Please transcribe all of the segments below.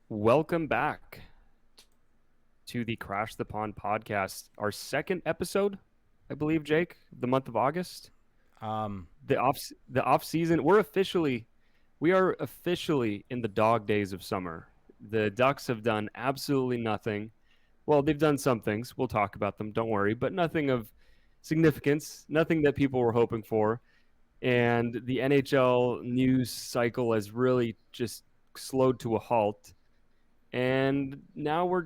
Welcome back to the Crash the Pond podcast. Our second episode, I believe, Jake, of the month of August. Um, The off season. We are officially in the dog days of summer. The Ducks have done absolutely nothing. Well, they've done some things. We'll talk about them. Don't worry, but nothing of significance. Nothing that people were hoping for. And the NHL news cycle has really just slowed to a halt, and now we're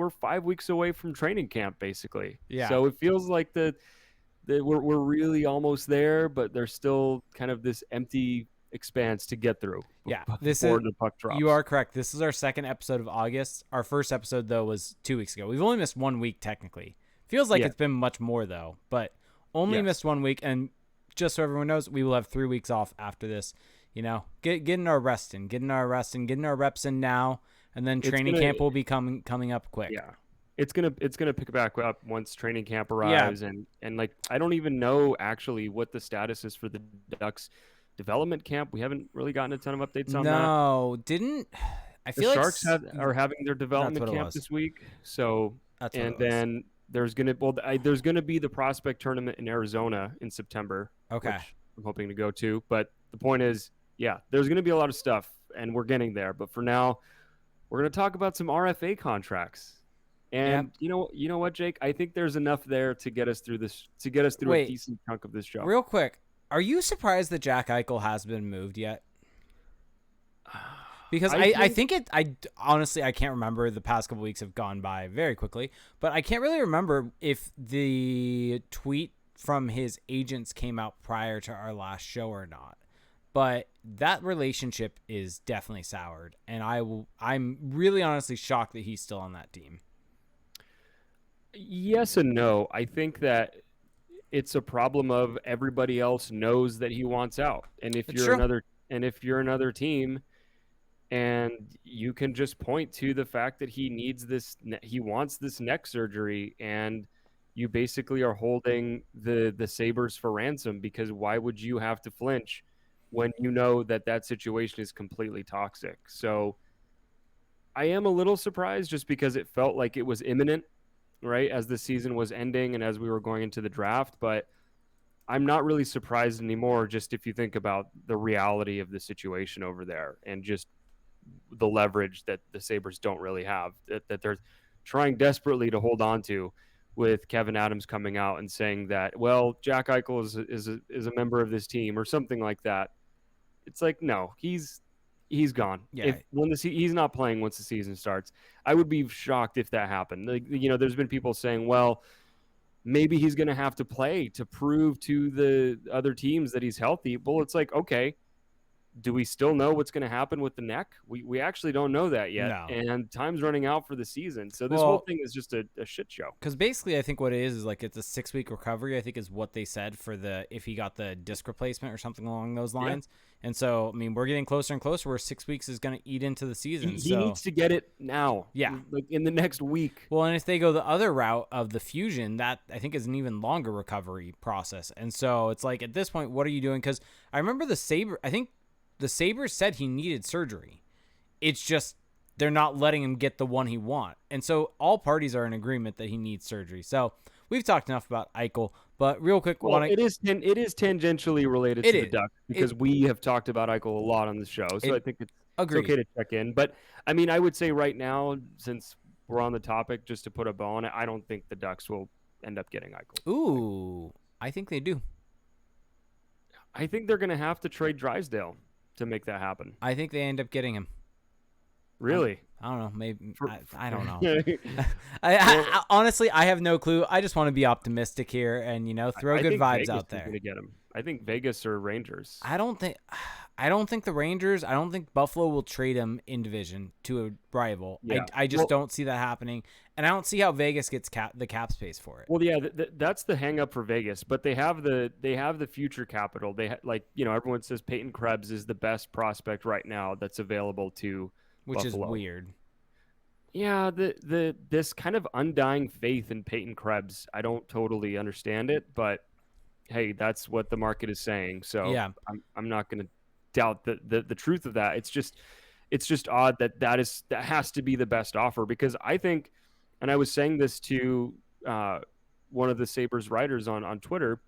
5 weeks away from training camp basically. yeah, So it feels like we're really almost there, but there's still kind of this empty expanse to get through yeah. This before is the puck You drops. are correct. This is our second episode of August. Our first episode though was 2 weeks ago. We've only missed 1 week technically. Feels like Yeah. it's been much more though, but only Yes. missed 1 week. And just so everyone knows, we will have 3 weeks off after this. Getting our rest in, getting our reps in now, and then It's training gonna camp will be coming up quick. Yeah. It's gonna pick back up once training camp Yeah. arrives, and like I don't even know actually what the status is for the Ducks development camp. We haven't really gotten a ton of updates on that. No, didn't I The feel like Sharks are having their that's development what it camp was. this week. So, That's what and it was. then there's gonna be the prospect tournament in Arizona in September, Okay. which I'm hoping to go to. But the point is, yeah, there's gonna be a lot of stuff, and we're getting there. But for now, we're gonna talk about some RFA contracts. Yep. And you know what, Jake? I think there's enough there to get us through this, to get us through a Wait, decent chunk of this show. real quick, are you surprised that Jack Eichel has been moved yet? Because I think I honestly I can't remember. The past couple weeks have gone by very quickly, but I can't really remember if the tweet from his agents came out prior to our last show or not. But that relationship is definitely soured, and I'm really honestly shocked that he's still on that team. yes and no. I think that it's a problem of everybody else knows that he wants out. And if It's you're true. another team, and you can just point to the fact that he wants this neck surgery, and you basically are holding the Sabres for ransom, because why would you have to flinch when you know that situation is completely toxic? So I am a little surprised, just because it felt like it was imminent, right, as the season was ending and as we were going into the draft. But I'm not really surprised anymore, just if you think about the reality of the situation over there, and just the leverage that the Sabres don't really have, that they're trying desperately to hold on to, with Kevin Adams coming out and saying that, well, Jack Eichel is a member of this team or something like that. It's like, no, he's gone. Yeah. If he's not playing once the season starts, I would be shocked if that happened. Like, there's been people saying, well, maybe he's going to have to play to prove to the other teams that he's healthy. Well, it's like, okay, do we still know what's going to happen with the neck? We actually don't know that yet, No. and time's running out for the season. So this whole Well, thing is just a shit show. because basically, I think what it is like it's a 6 week recovery. I think is what they said for if he got the disc replacement or something along those lines. And so, I mean, we're getting closer and closer where 6 weeks is going to eat into the season. He needs to get it now. Yeah. Like in the next week. Well, and if they go the other route of the fusion, that I think is an even longer recovery process. And so it's like at this point, what are you doing? Because I remember I think the Sabres said he needed surgery. It's just they're not letting him get the one he wants. And so all parties are in agreement that he needs surgery. So we've talked enough about Eichel, but real quick, Well, it is tangentially related to the Ducks, because we have talked about Eichel a lot on the show. So I think it's okay to check in. But I mean, I would say right now, since we're on the topic, just to put a bow on it, I don't think the Ducks will end up getting Eichel. Ooh, I think they do. I think they're going to have to trade Drysdale to make that happen. I think they end up getting him. Really? I don't know. Maybe I don't know. Well, Honestly, I have no clue. I just want to be optimistic here and throw good vibes Vegas out is there. gonna get him. I think Vegas or Rangers. I don't think the Rangers. I don't think Buffalo will trade him in division to a rival. Yeah. I just don't see that happening, and I don't see how Vegas gets the cap space for it. Well, yeah, that's the hang up for Vegas, but they have the future capital. Everyone says Peyton Krebs is the best prospect right now that's available to Which Buffalo. is weird. Yeah, this kind of undying faith in Peyton Krebs, I don't totally understand it, but hey, that's what the market is saying. So Yeah. I'm not going to doubt the truth of that. It's just it's just odd that has to be the best offer, because I think, and I was saying this to one of the Sabres writers on Twitter,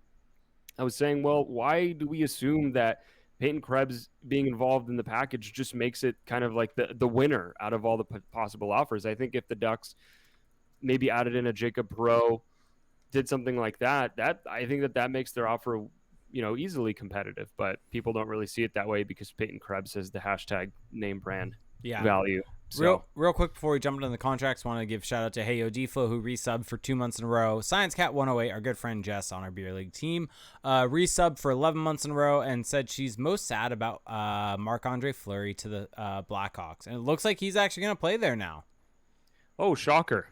I was saying, well, why do we assume that Peyton Krebs being involved in the package just makes it kind of like the winner out of all the possible offers? I think if the Ducks maybe added in a Jacob Perreault, did something like that, I think that makes their offer, easily competitive. But people don't really see it that way because Peyton Krebs has the hashtag name brand value. So. Real quick before we jump into the contracts, want to give shout out to Hey Odifo, who resubbed for 2 months in a row. Science Cat 108, our good friend Jess on our beer league team, resubbed for 11 months in a row and said she's most sad about Marc-Andre Fleury to the Blackhawks, and it looks like he's actually going to play there now. Oh, shocker!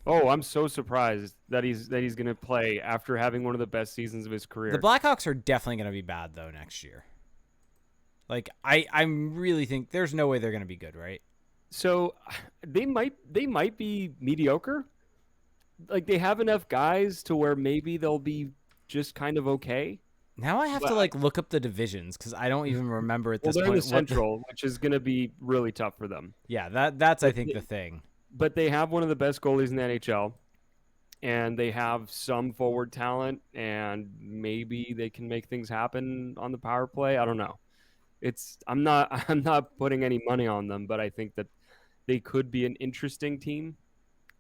Oh, I'm so surprised that he's going to play after having one of the best seasons of his career. The Blackhawks are definitely going to be bad though next year. Like I really think there's no way they're going to be good, right? So they might be mediocre. Like, they have enough guys to where maybe they'll be just kind of okay. Now I have to look up the divisions because I don't even remember at this point. They're in the Central, which is going to be really tough for them. Yeah, that's I think the thing. But they have one of the best goalies in the NHL, and they have some forward talent, and maybe they can make things happen on the power play. I don't know. I'm not putting any money on them, but I think that they could be an interesting team.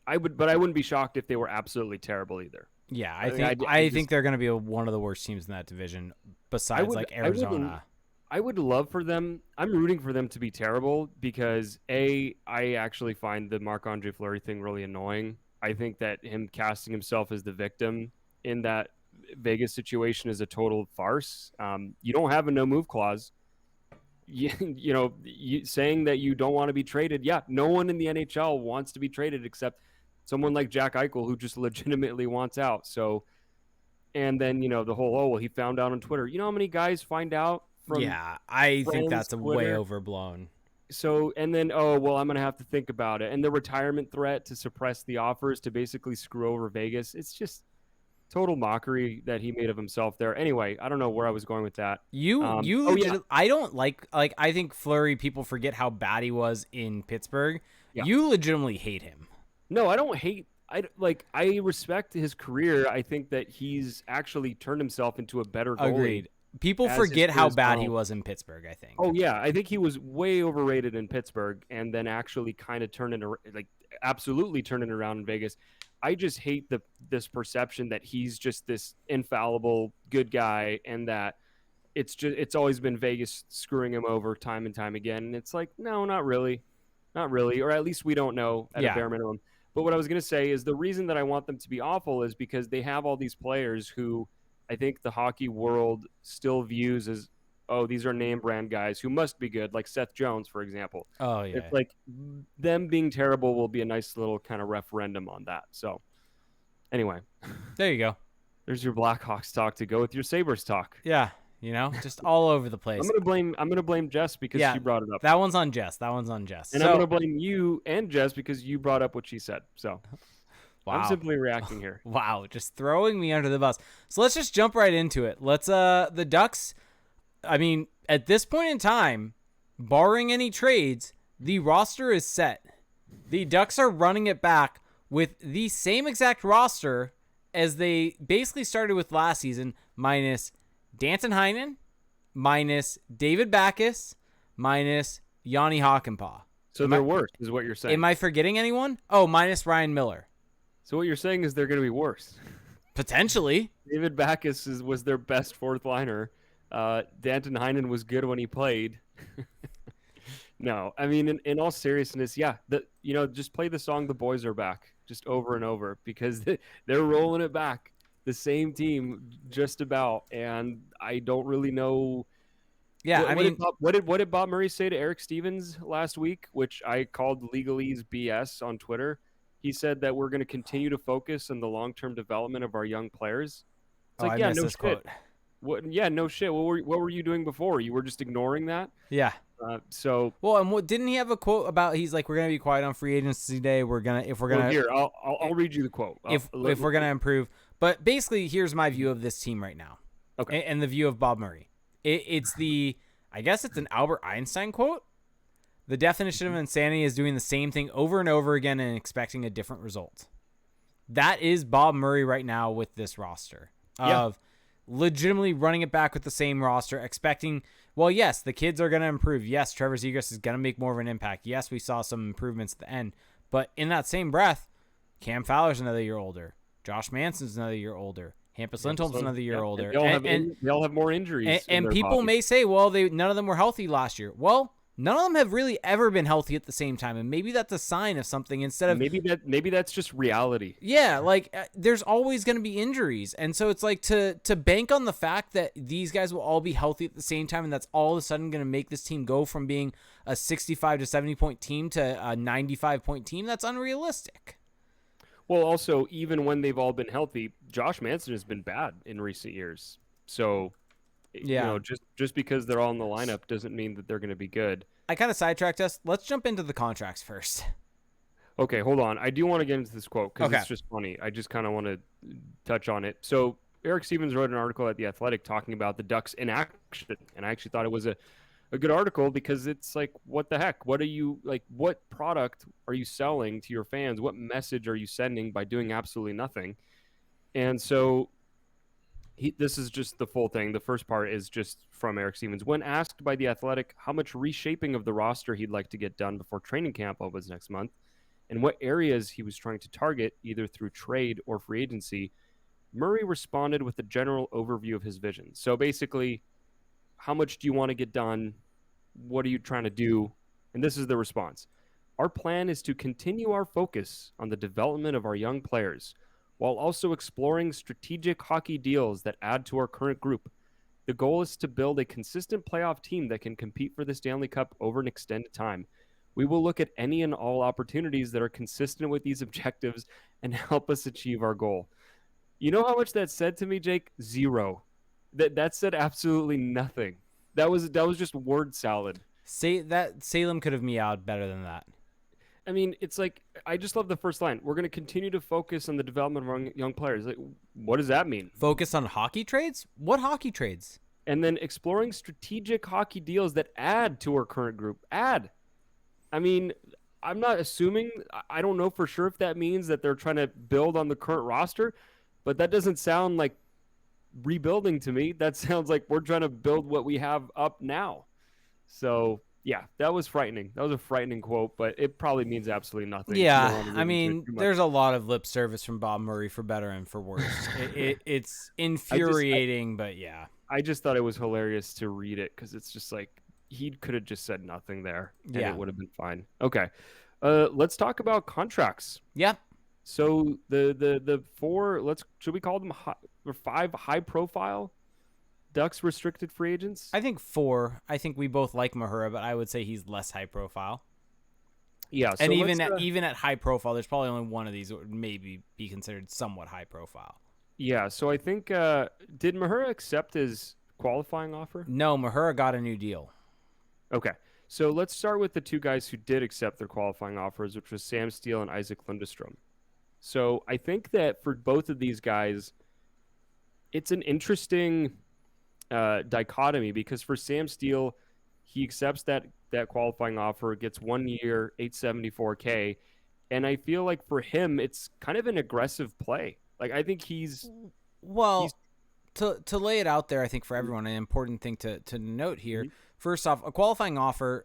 But I wouldn't be shocked if they were absolutely terrible either. Yeah, I think they're going to be one of the worst teams in that division, besides Arizona. I would love for them. I'm rooting for them to be terrible because I actually find the Marc-Andre Fleury thing really annoying. I think that him casting himself as the victim in that Vegas situation is a total farce. You don't have a no move clause. Saying that you don't want to be traded. Yeah, no one in the NHL wants to be traded except someone like Jack Eichel, who just legitimately wants out. So, and then, the whole, he found out on Twitter. You know how many guys find out from I think that's Twitter? Way overblown. So, and then, I'm going to have to think about it. And the retirement threat to suppress the offers to basically screw over Vegas. It's just total mockery that he made of himself there. Anyway, I don't know where I was going with that. I don't like I think Fleury, people forget how bad he was in Pittsburgh. Yeah. You legitimately hate him. No, I don't hate. I respect his career. I think that he's actually turned himself into a better goalie. Agreed. People forget how bad he was in Pittsburgh, I think. Oh yeah, I think he was way overrated in Pittsburgh, and then actually kind of absolutely turning around in Vegas. I just hate this perception that he's just this infallible good guy, and that it's always been Vegas screwing him over time and time again. And it's like, no, not really, or at least we don't know at a bare minimum. But what I was going to say is the reason that I want them to be awful is because they have all these players who I think the hockey world still views as, oh, these are name brand guys who must be good, like Seth Jones, for example. Oh, yeah. It's like them being terrible will be a nice little kind of referendum on that. So anyway. There you go. There's your Blackhawks talk to go with your Sabres talk. Yeah. Just all over the place. I'm gonna blame Jess because she brought it up. That one's on Jess. And I'm gonna blame you and Jess because you brought up what she said. So wow. I'm simply reacting here. Wow, just throwing me under the bus. So let's just jump right into it. Let's the Ducks, I mean, at this point in time, barring any trades, the roster is set. The Ducks are running it back with the same exact roster as they basically started with last season, minus Danton Heinen, minus David Backes, minus Yanni Hakanpää. So they're worse, is what you're saying. Am I forgetting anyone? Oh, minus Ryan Miller. So what you're saying is they're going to be worse. Potentially. David Backes was their best fourth liner. Danton Heinen was good when he played. No, I mean, in all seriousness, yeah, just play the song "The Boys Are Back" just over and over because they're rolling it back. The same team, just about, and I don't really know. Yeah, what did Bob Murray say to Eric Stevens last week, which I called legalese BS on Twitter? He said that we're going to continue to focus on the long-term development of our young players. It's like, yeah, no shit. Quote. No shit. What were you doing before? You were just ignoring that? Yeah. Well, and didn't he have a quote about? He's like, we're gonna be quiet on free agency day. Here, I'll read you the quote. If we're gonna improve, but basically, here's my view of this team right now. Okay. And the view of Bob Murray. I guess it's an Albert Einstein quote. The definition of insanity is doing the same thing over and over again and expecting a different result. That is Bob Murray right now with this roster of legitimately running it back with the same roster, expecting, well, yes, the kids are going to improve. Yes, Trevor Zegras is going to make more of an impact. Yes, we saw some improvements at the end. But in that same breath, Cam Fowler's another year older. Josh Manson's another year older. Hampus Lindholm's another year older. And they all have more injuries. And people may say, well, none of them were healthy last year. Well, none of them have really ever been healthy at the same time, and maybe that's a sign of something instead of maybe that's just reality. Yeah, like there's always going to be injuries, and so it's like to bank on the fact that these guys will all be healthy at the same time, and that's all of a sudden going to make this team go from being a 65 to 70 point team to a 95 point team. That's unrealistic. Well, also, even when they've all been healthy, Josh Manson has been bad in recent years. So, just because they're all in the lineup doesn't mean that they're going to be good. I kind of sidetracked us. Let's jump into the contracts first. Okay, hold on. I do want to get into this quote because it's just funny. I just kind of want to touch on it. So, Eric Stevens wrote an article at The Athletic talking about the Ducks in action, and I actually thought it was a good article because it's like, what the heck? What product are you selling to your fans? What message are you sending by doing absolutely nothing? And so this is just the full thing. The first part is just from Eric Stevens. When asked by The Athletic how much reshaping of the roster he'd like to get done before training camp opens next month and what areas he was trying to target either through trade or free agency, Murray responded with a general overview of his vision. So basically, how much do you want to get done? What are you trying to do? And this is the response. Our plan is to continue our focus on the development of our young players while also exploring strategic hockey deals that add to our current group. The goal is to build a consistent playoff team that can compete for the Stanley Cup over an extended time. We will look at any and all opportunities that are consistent with these objectives and help us achieve our goal. You know how much that said to me, Jake? Zero. That said absolutely nothing. That was just word salad. Salem could have meowed better than that. I mean, it's like, I just love the first line. We're going to continue to focus on the development of our young players. Like, what does that mean? Focus on hockey trades? What hockey trades? And then exploring strategic hockey deals that add to our current group. Add. I mean, I'm not assuming. I don't know for sure if that means that they're trying to build on the current roster, but that doesn't sound like rebuilding to me. That sounds like we're trying to build what we have up now. So yeah, that was frightening. That was a frightening quote, but it probably means absolutely nothing. Yeah, I mean, there's a lot of lip service from Bob Murray for better and for worse. It's infuriating, but yeah. I just thought it was hilarious to read it because it's just like he could have just said nothing there, and it would have been fine. Okay, let's talk about contracts. Yeah. So the four, should we call them five high profile Ducks restricted free agents? I think 4. I think we both like Mahura, but I would say he's less high profile. Yeah, so and even at high profile, there's probably only one of these that would maybe be considered somewhat high profile. Yeah, so I think did Mahura accept his qualifying offer? No, Mahura got a new deal. Okay, so let's start with the two guys who did accept their qualifying offers, which was Sam Steele and Isac Lundestrom. So I think that for both of these guys, it's an interesting dichotomy because for Sam Steele, he accepts that qualifying offer, gets 1 year, $874K, and I feel like for him, it's kind of an aggressive play. Like I think to lay it out there, I think for everyone, an important thing to note here. Mm-hmm. First off, a qualifying offer,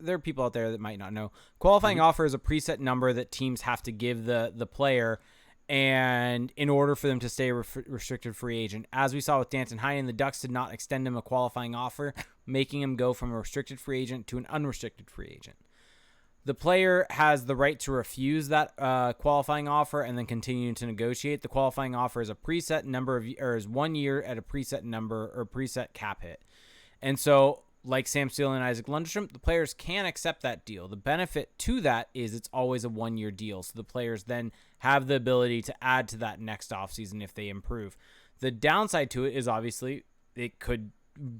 there are people out there that might not know. Qualifying offer is a preset number that teams have to give the player, and in order for them to stay a restricted free agent. As we saw with Danton Heinen, the Ducks did not extend him a qualifying offer, making him go from a restricted free agent to an unrestricted free agent. The player has the right to refuse that qualifying offer and then continue to negotiate. The qualifying offer is a preset number is 1 year at a preset number or preset cap hit. And so, like Sam Steele and Isac Lundestrom, the players can accept that deal. The benefit to that is it's always a 1 year deal. So the players then have the ability to add to that next offseason if they improve. The downside to it is obviously it could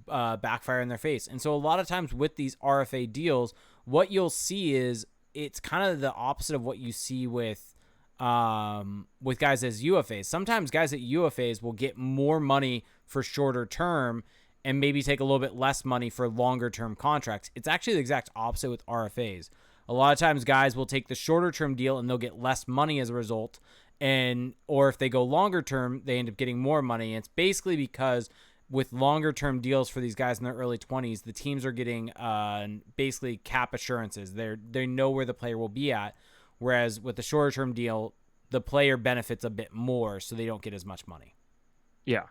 backfire in their face. And so a lot of times with these RFA deals, what you'll see is it's kind of the opposite of what you see with guys as UFAs. Sometimes guys at UFAs will get more money for shorter term and maybe take a little bit less money for longer term contracts. It's actually the exact opposite with RFAs. A lot of times guys will take the shorter term deal and they'll get less money as a result. Or if they go longer term, they end up getting more money. And it's basically because with longer term deals for these guys in their early 20s, the teams are getting basically cap assurances. They know where the player will be at. Whereas with the shorter term deal, the player benefits a bit more, so they don't get as much money. Yeah.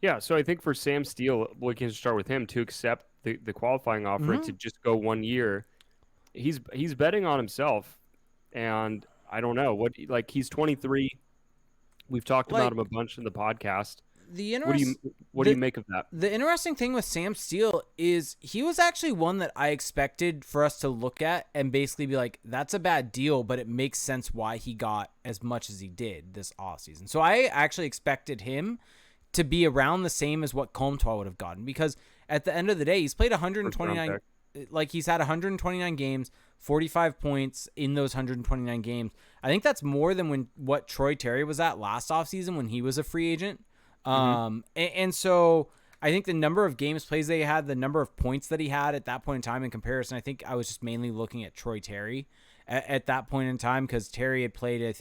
Yeah, so I think for Sam Steele, we can start with him to accept the qualifying offer and to just go 1 year. He's betting on himself, and I don't know what he's 23. We've talked about him a bunch in the podcast. What do you make of that? The interesting thing with Sam Steele is he was actually one that I expected for us to look at and basically be like, that's a bad deal, but it makes sense why he got as much as he did this offseason. So I actually expected him to be around the same as what Comtois would have gotten, because at the end of the day, he's played 129, he's had 129 games, 45 points in those 129 games. I think that's more than what Troy Terry was at last offseason when he was a free agent. And so I think the number of games plays that he had, the number of points that he had at that point in time in comparison, I think I was just mainly looking at Troy Terry at that point in time, because Terry had played,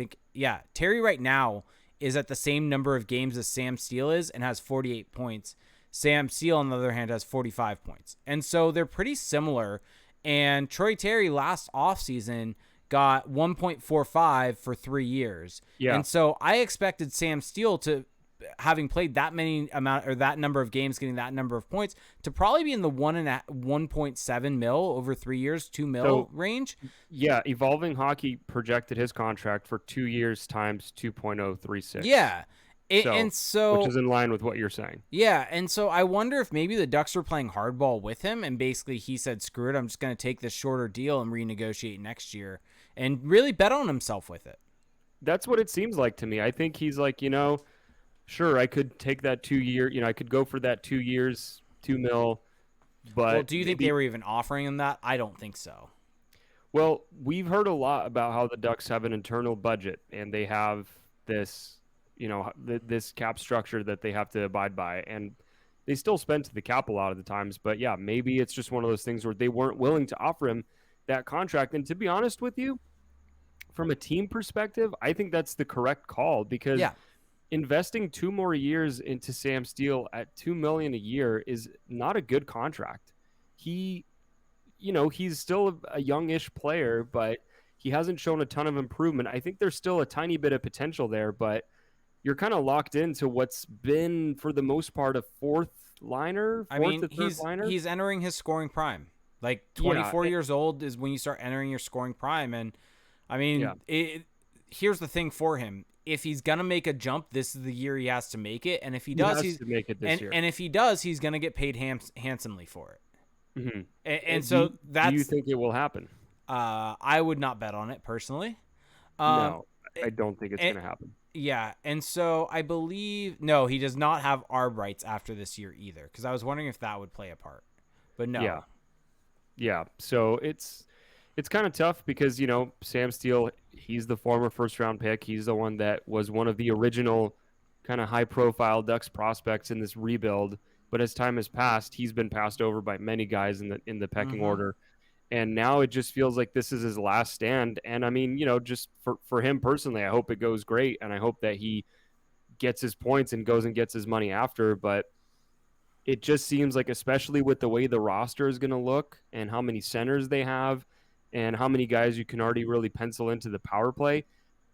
Terry right now is at the same number of games as Sam Steele is and has 48 points. Sam Steele, on the other hand, has 45 points. And so they're pretty similar. And Troy Terry last offseason got 1.45 for 3 years. Yeah. And so I expected Sam Steele to, having played that number of games, getting that number of points, to probably be in the 1.7 mil over 3 years, 2 mil range. Yeah, Evolving Hockey projected his contract for 2 years times 2.036. Yeah. Which is in line with what you're saying. Yeah, and so I wonder if maybe the Ducks were playing hardball with him, and basically he said, screw it, I'm just going to take this shorter deal and renegotiate next year, and really bet on himself with it. That's what it seems like to me. I think he's like, sure, I could take that 2 year, I could go for that 2 years, 2 mil, but... Well, do you think they were even offering him that? I don't think so. Well, we've heard a lot about how the Ducks have an internal budget, and they have this, this cap structure that they have to abide by, and they still spend to the cap a lot of the times, but yeah, maybe it's just one of those things where they weren't willing to offer him that contract, and to be honest with you, from a team perspective, I think that's the correct call, because... Yeah. Investing 2 more years into Sam Steele at $2 million a year is not a good contract. He's still a youngish player, but he hasn't shown a ton of improvement. I think there's still a tiny bit of potential there, but you're kind of locked into what's been, for the most part, a fourth liner. He's entering his scoring prime. 24 years old is when you start entering your scoring prime, and here's the thing for him. If he's going to make a jump, this is the year he has to make it. And if he does, he's to make it this year. And if he does, he's going to get paid handsomely for it. Mm-hmm. And so do you think it will happen? I would not bet on it personally. No, I don't think it's going to happen. Yeah. And so I believe, no, he does not have arb rights after this year either. Because I was wondering if that would play a part, but no. Yeah. So it's kind of tough because, Sam Steele, he's the former first-round pick. He's the one that was one of the original kind of high-profile Ducks prospects in this rebuild. But as time has passed, he's been passed over by many guys in the pecking order. And now it just feels like this is his last stand. And, I mean, just for him personally, I hope it goes great. And I hope that he gets his points and goes and gets his money after. But it just seems like, especially with the way the roster is going to look and how many centers they have, and how many guys you can already really pencil into the power play,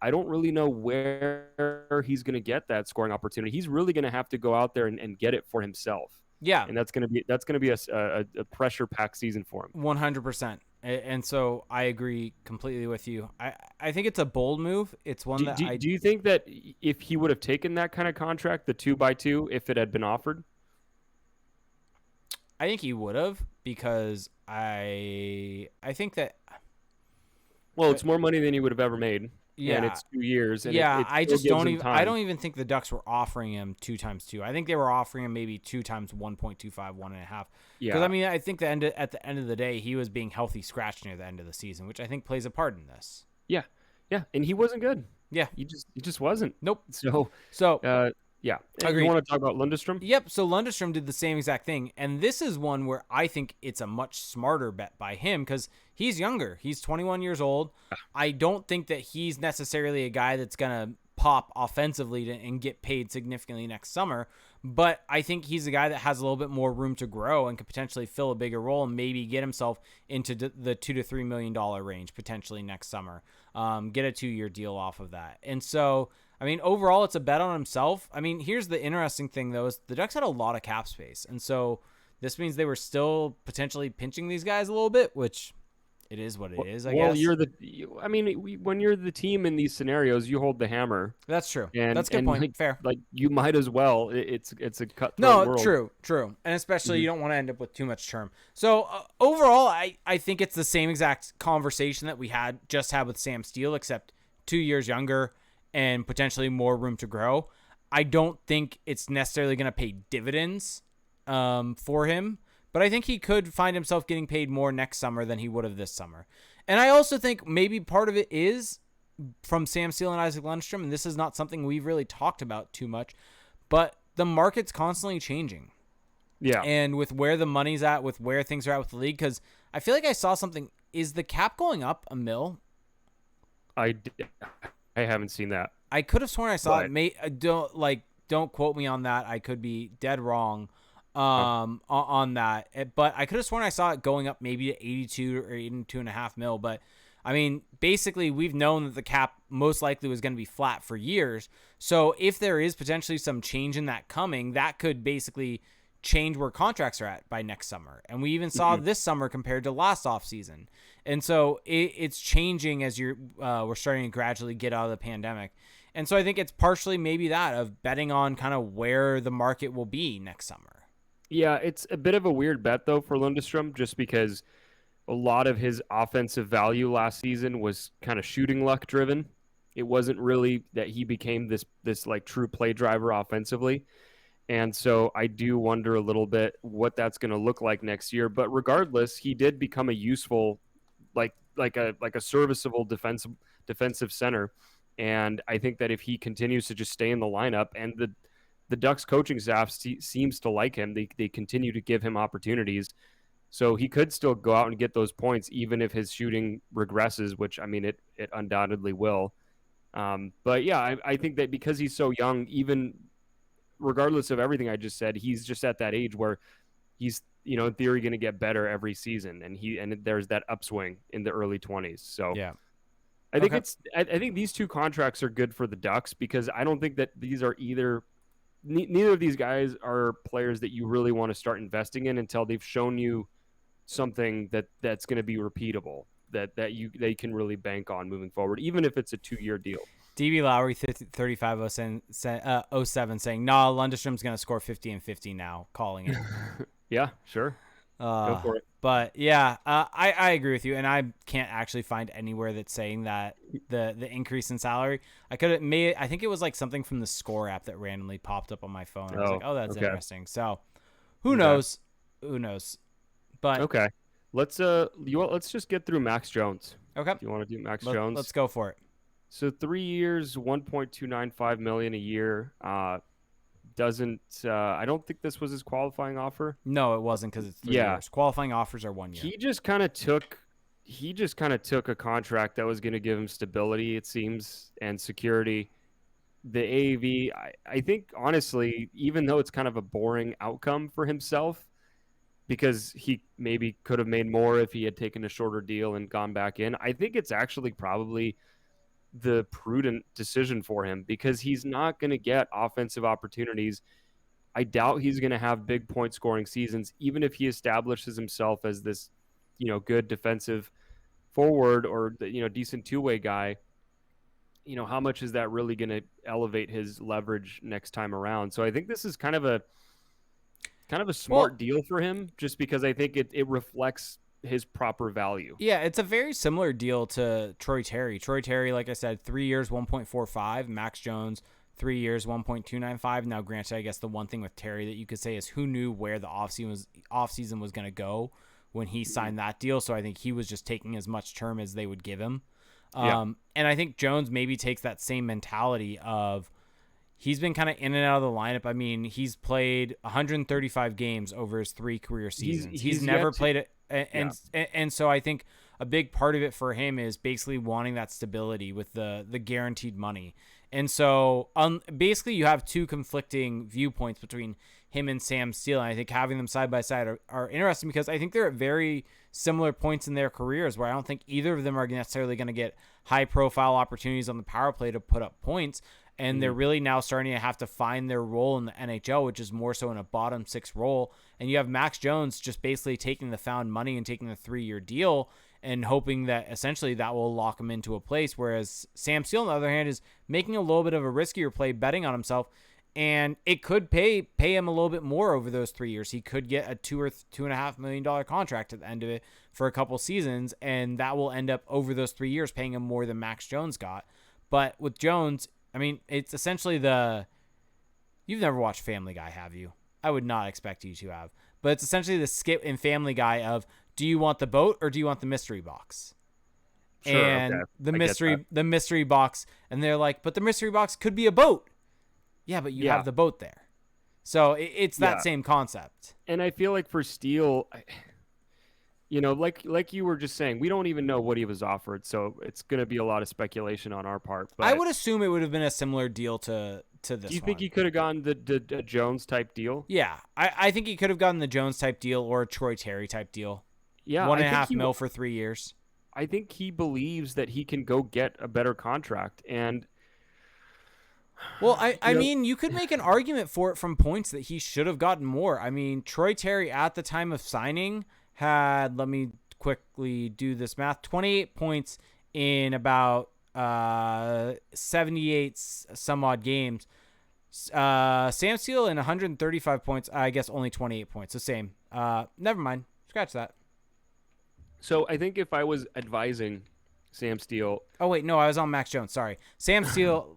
I don't really know where he's going to get that scoring opportunity. He's really going to have to go out there and get it for himself. Yeah. And that's going to be a pressure-packed season for him. 100%. And so I agree completely with you. I think it's a bold move. It's one do you think that if he would have taken that kind of contract, the 2x2, if it had been offered? I think he would have, because I think that... Well, it's more money than he would have ever made. Yeah. And it's 2 years. And I don't even think the Ducks were offering him 2 times 2. I think they were offering him maybe 2 times 1.25, 1.5. Yeah. Because, I think at the end of the day, he was being healthy scratched near the end of the season, which I think plays a part in this. Yeah. Yeah. And he wasn't good. Yeah. He just wasn't. Nope. So Yeah. Agreed. You want to talk about Lundestrom? Yep. So Lundestrom did the same exact thing. And this is one where I think it's a much smarter bet by him because he's younger. He's 21 years old. I don't think that he's necessarily a guy that's going to pop offensively and get paid significantly next summer. But I think he's a guy that has a little bit more room to grow and could potentially fill a bigger role and maybe get himself into the $2 to $3 million range potentially next summer. Get a 2-year deal off of that. And so, I mean, overall, it's a bet on himself. I mean, here's the interesting thing, though, is the Ducks had a lot of cap space. And so this means they were still potentially pinching these guys a little bit, which it is what it is, I guess. Well, when you're the team in these scenarios, you hold the hammer. That's true. And, that's a good point. Fair. Like, you might as well. It's a cutthroat world. True. And especially you don't want to end up with too much term. So overall, I think it's the same exact conversation that we had with Sam Steele, except 2 years younger and potentially more room to grow. I don't think it's necessarily going to pay dividends for him, but I think he could find himself getting paid more next summer than he would have this summer. And I also think maybe part of it is from Sam Steele and Isac Lundestrom, and this is not something we've really talked about too much, but the market's constantly changing. Yeah. And with where the money's at, with where things are at with the league, because I feel like I saw something. Is the cap going up $1 million? I haven't seen that. I could have sworn I saw it. Don't quote me on that. I could be dead wrong on that. But I could have sworn I saw it going up maybe to 82 or 82.5 million. But I mean, basically, we've known that the cap most likely was going to be flat for years. So if there is potentially some change in that coming, that could basically change where contracts are at by next summer. And we even saw this summer compared to last offseason. And so it's changing as we're starting to gradually get out of the pandemic. And so I think it's partially maybe that of betting on kind of where the market will be next summer. Yeah, it's a bit of a weird bet, though, for Lundestrom, just because a lot of his offensive value last season was kind of shooting luck driven. It wasn't really that he became this like true play driver offensively. And so I do wonder a little bit what that's going to look like next year. But regardless, he did become a useful, like a serviceable defensive center. And I think that if he continues to just stay in the lineup, and the Ducks coaching staff seems to like him, they continue to give him opportunities. So he could still go out and get those points, even if his shooting regresses, which, I mean, it undoubtedly will. But yeah, I think that because he's so young, even regardless of everything I just said, he's just at that age where he's, in theory, going to get better every season. And there's that upswing in the early 20s. So yeah, I think I think these two contracts are good for the Ducks, because I don't think that these are neither of these guys are players that you really want to start investing in until they've shown you something that's going to be repeatable, that they can really bank on moving forward, even if it's a 2-year deal. DB Lowry 3507 saying, "Nah, Lundstrom's going to score 50 and 50 now." Calling it. Yeah, sure. Go for it. But yeah, I agree with you, and I can't actually find anywhere that's saying that the increase in salary. I think it was like something from the Score app that randomly popped up on my phone. I was like, oh, that's interesting. So who knows? Who knows? But okay, let's just get through Max Jones. Okay, do you want to do Max Jones? Let's go for it. So 3 years, $1.295 million a year. I don't think this was his qualifying offer. No, it wasn't, because it's 3 years. Qualifying offers are 1 year. He just kind of took a contract that was going to give him stability, it seems, and security. The AAV, I think, honestly, even though it's kind of a boring outcome for himself, because he maybe could have made more if he had taken a shorter deal and gone back in, I think it's actually probably the prudent decision for him, because he's not going to get offensive opportunities. I doubt he's going to have big point scoring seasons, even if he establishes himself as this, good defensive forward or, decent two-way guy. How much is that really going to elevate his leverage next time around? So I think this is kind of a smart deal for him, just because I think it reflects his proper value. Yeah, it's a very similar deal to Troy Terry. Troy Terry, like I said, 3 years, 1.45. Max Jones, 3 years, 1.295. Now, granted, I guess the one thing with Terry that you could say is who knew where the offseason was going to go when he signed that deal. So I think he was just taking as much term as they would give him. And I think Jones maybe takes that same mentality of, he's been kind of in and out of the lineup. I mean, he's played 135 games over his 3 career seasons. He's never played it. And so I think a big part of it for him is basically wanting that stability with the guaranteed money. And so basically you have two conflicting viewpoints between him and Sam Steele. And I think having them side by side are interesting because I think they're at very similar points in their careers where I don't think either of them are necessarily going to get high profile opportunities on the power play to put up points. And they're really now starting to have to find their role in the NHL, which is more so in a bottom 6 role. And you have Max Jones just basically taking the found money and taking the 3-year deal and hoping that essentially that will lock him into a place. Whereas Sam Steele, on the other hand, is making a little bit of a riskier play, betting on himself. And it could pay him a little bit more over those 3 years. He could get a $2 or $2.5 million contract at the end of it for a couple seasons. And that will end up over those 3 years paying him more than Max Jones got. But with Jones, I mean, it's essentially you've never watched Family Guy, have you? I would not expect you to have. But it's essentially the skit in Family Guy of, do you want the boat or do you want the mystery box? Sure, and okay. the mystery box, and they're like, but the mystery box could be a boat. Yeah, but you have the boat there. So it's that same concept. And I feel like for Steele, like you were just saying, we don't even know what he was offered, so it's going to be a lot of speculation on our part. But I would assume it would have been a similar deal to this. Do you think he could have gotten the Jones type deal? Yeah, I think he could have gotten the Jones type deal or a Troy Terry type deal. Yeah, $1.5 million for 3 years. I think he believes that he can go get a better contract, and well, I mean, you could make an argument for it from points that he should have gotten more. I mean, Troy Terry at the time of signing had, let me quickly do this math, 28 points in about 78 some odd games. Sam Steele in 135 points, I guess only 28 points, the same. Never mind, scratch that. So I think if I was advising Sam Steele, oh wait, no, I was on Max Jones. Sorry, Sam Steele.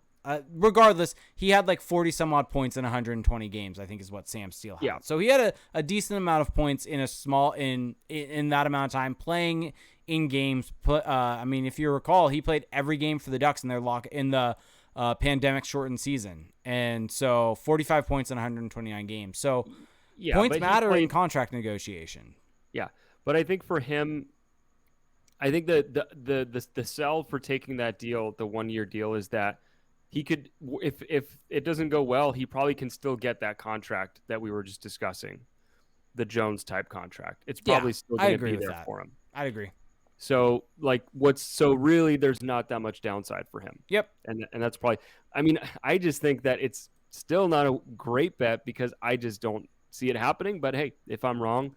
Regardless, he had like 40 some odd points in 120 games, I think is what Sam Steele had. Yeah. So he had a decent amount of points in a small in that amount of time playing in games. I mean, if you recall, he played every game for the Ducks in the pandemic shortened season, and so 45 points in 129 games. So points matter in contract negotiation. Yeah, but I think for him, I think the sell for taking that deal, the 1-year deal, is that he could, if it doesn't go well, he probably can still get that contract that we were just discussing, the Jones type contract. It's probably still going to be there for him. I'd agree. So really there's not that much downside for him. Yep. And that's probably, I mean, I just think that it's still not a great bet because I just don't see it happening. But hey, if I'm wrong,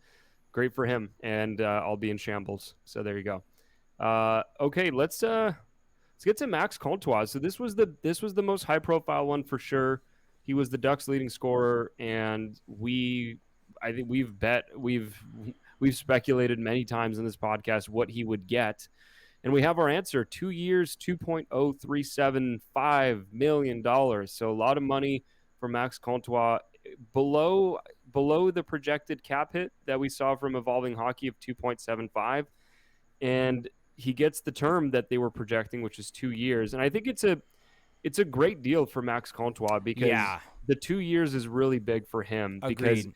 great for him, and I'll be in shambles. So there you go. Okay, let's get to Max Comtois. So this was the most high profile one for sure. He was the Ducks' leading scorer, and I think we've speculated many times in this podcast what he would get, and we have our answer: 2 years, $2.0375 million. So a lot of money for Max Comtois, below the projected cap hit that we saw from Evolving Hockey of 2.75, and he gets the term that they were projecting, which is 2 years. And I think it's a great deal for Max Comtois because the 2 years is really big for him. Agreed. Because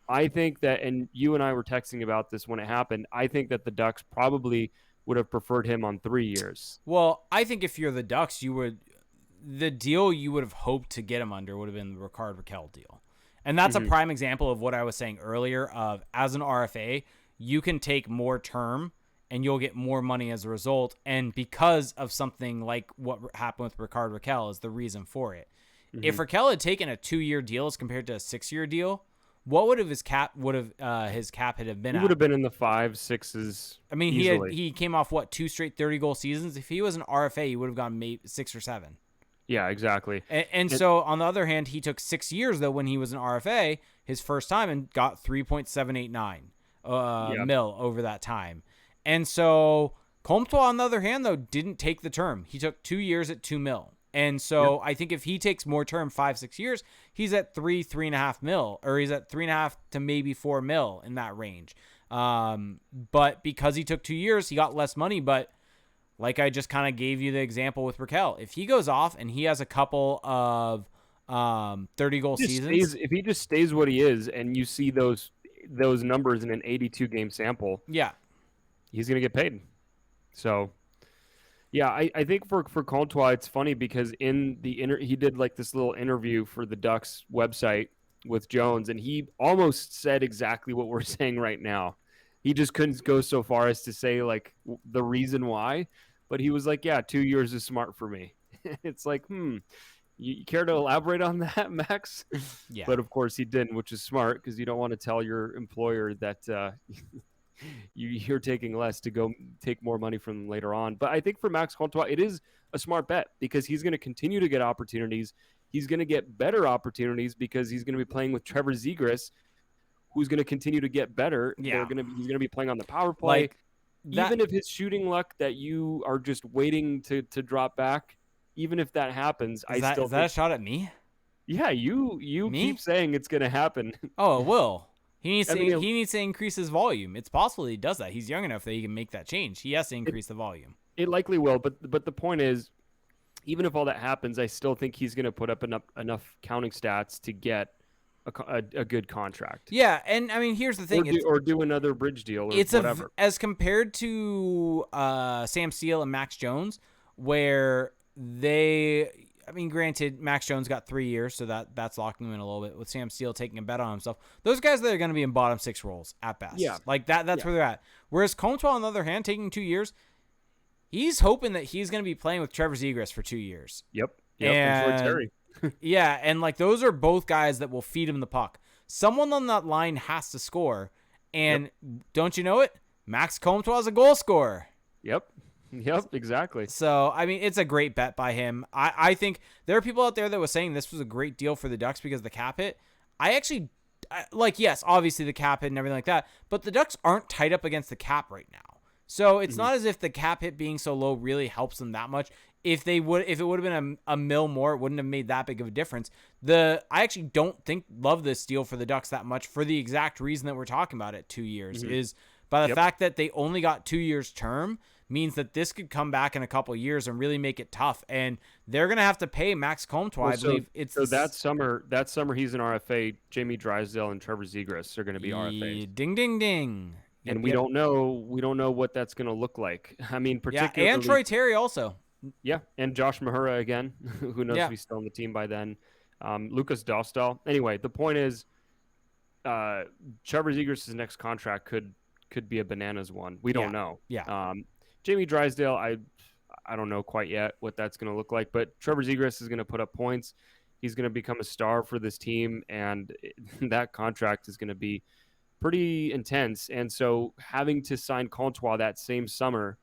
I think that, and you and I were texting about this when it happened, I think that the Ducks probably would have preferred him on 3 years. Well, I think if you're the Ducks, the deal you would have hoped to get him under would have been the Rickard Rakell deal. And that's a prime example of what I was saying earlier of, as an RFA, you can take more term and you'll get more money as a result. And because of something like what happened with Rickard Rakell is the reason for it. Mm-hmm. If Rakell had taken a 2-year deal as compared to a 6-year deal, what would have his cap hit have been? He would have been in the 5, 6s. I mean, easily. he came off 2 straight 30-goal seasons. If he was an RFA, he would have gone maybe 6 or 7. Yeah, exactly. And so on the other hand, he took 6 years though when he was an RFA, his first time, and got 3.789 mil over that time. And so Comtois, on the other hand, though, didn't take the term. He took 2 years at $2 million. And so I think if he takes more term, 5-6 years, he's at 3.5 mil, or he's at 3.5 to maybe 4 mil in that range. But because he took 2 years, he got less money. But like I just kind of gave you the example with Rakell, if he goes off and he has a couple of 30-goal seasons. If he just stays what he is, and you see those numbers in an 82 game sample, yeah, he's gonna get paid. So, yeah, I think for Comtois, it's funny because in the he did like this little interview for the Ducks website with Jones, and he almost said exactly what we're saying right now. He just couldn't go so far as to say like the reason why, but he was like, yeah, 2 years is smart for me. It's like, you care to elaborate on that, Max? Yeah. But of course he didn't, which is smart because you don't want to tell your employer that you're taking less to go take more money from them later on. But I think for Max Comtois, it is a smart bet because he's going to continue to get opportunities. He's going to get better opportunities because he's going to be playing with Trevor Zegras, who's going to continue to get better. Yeah. He's going to be playing on the power play. Like that, even if his shooting luck that you are just waiting to drop back, even if that happens, is that a shot at me? Yeah, you keep saying it's going to happen. Oh, it will. He needs to increase his volume. It's possible he does that. He's young enough that he can make that change. He has to increase the volume. It likely will, but the point is, even if all that happens, I still think he's going to put up enough counting stats to get a good contract. Yeah, and I mean, here's the thing: or do another bridge deal, or whatever. As compared to Sam Steele and Max Jones, where I mean, granted, Max Jones got 3 years, so that's locking him in a little bit. With Sam Steele taking a bet on himself, those guys that are going to be in bottom 6 roles at best. Yeah, like that's where they're at. Whereas Comtois, on the other hand, taking 2 years, he's hoping that he's going to be playing with Trevor Zegras for 2 years. Yep. And Terry. Yeah, and like those are both guys that will feed him the puck. Someone on that line has to score, and don't you know it? Max Comtois is a goal scorer. Yep, exactly. So, I mean, it's a great bet by him. I think there are people out there that were saying this was a great deal for the Ducks because of the cap hit. Yes, obviously the cap hit and everything like that, but the Ducks aren't tied up against the cap right now. So it's not as if the cap hit being so low really helps them that much. If it would have been a mil more, it wouldn't have made that big of a difference. I actually don't love this deal for the Ducks that much for the exact reason that we're talking about it. 2 years is by the fact that they only got 2 years term means that this could come back in a couple of years and really make it tough. And they're going to have to pay Max Comtois. I believe that summer he's an RFA. Jamie Drysdale and Trevor Zegras are going to be RFAs. Ding, ding, ding. And we don't know what that's going to look like. I mean, particularly and Troy Terry also. Yeah, and Josh Mahura again. Who knows if he's still on the team by then. Lucas Dostal. Anyway, the point is, Trevor Zegras' next contract could be a bananas one. We don't know. Yeah. Jamie Drysdale, I don't know quite yet what that's going to look like, but Trevor Zegras is going to put up points. He's going to become a star for this team, and that contract is going to be pretty intense. And so having to sign Comtois that same summer,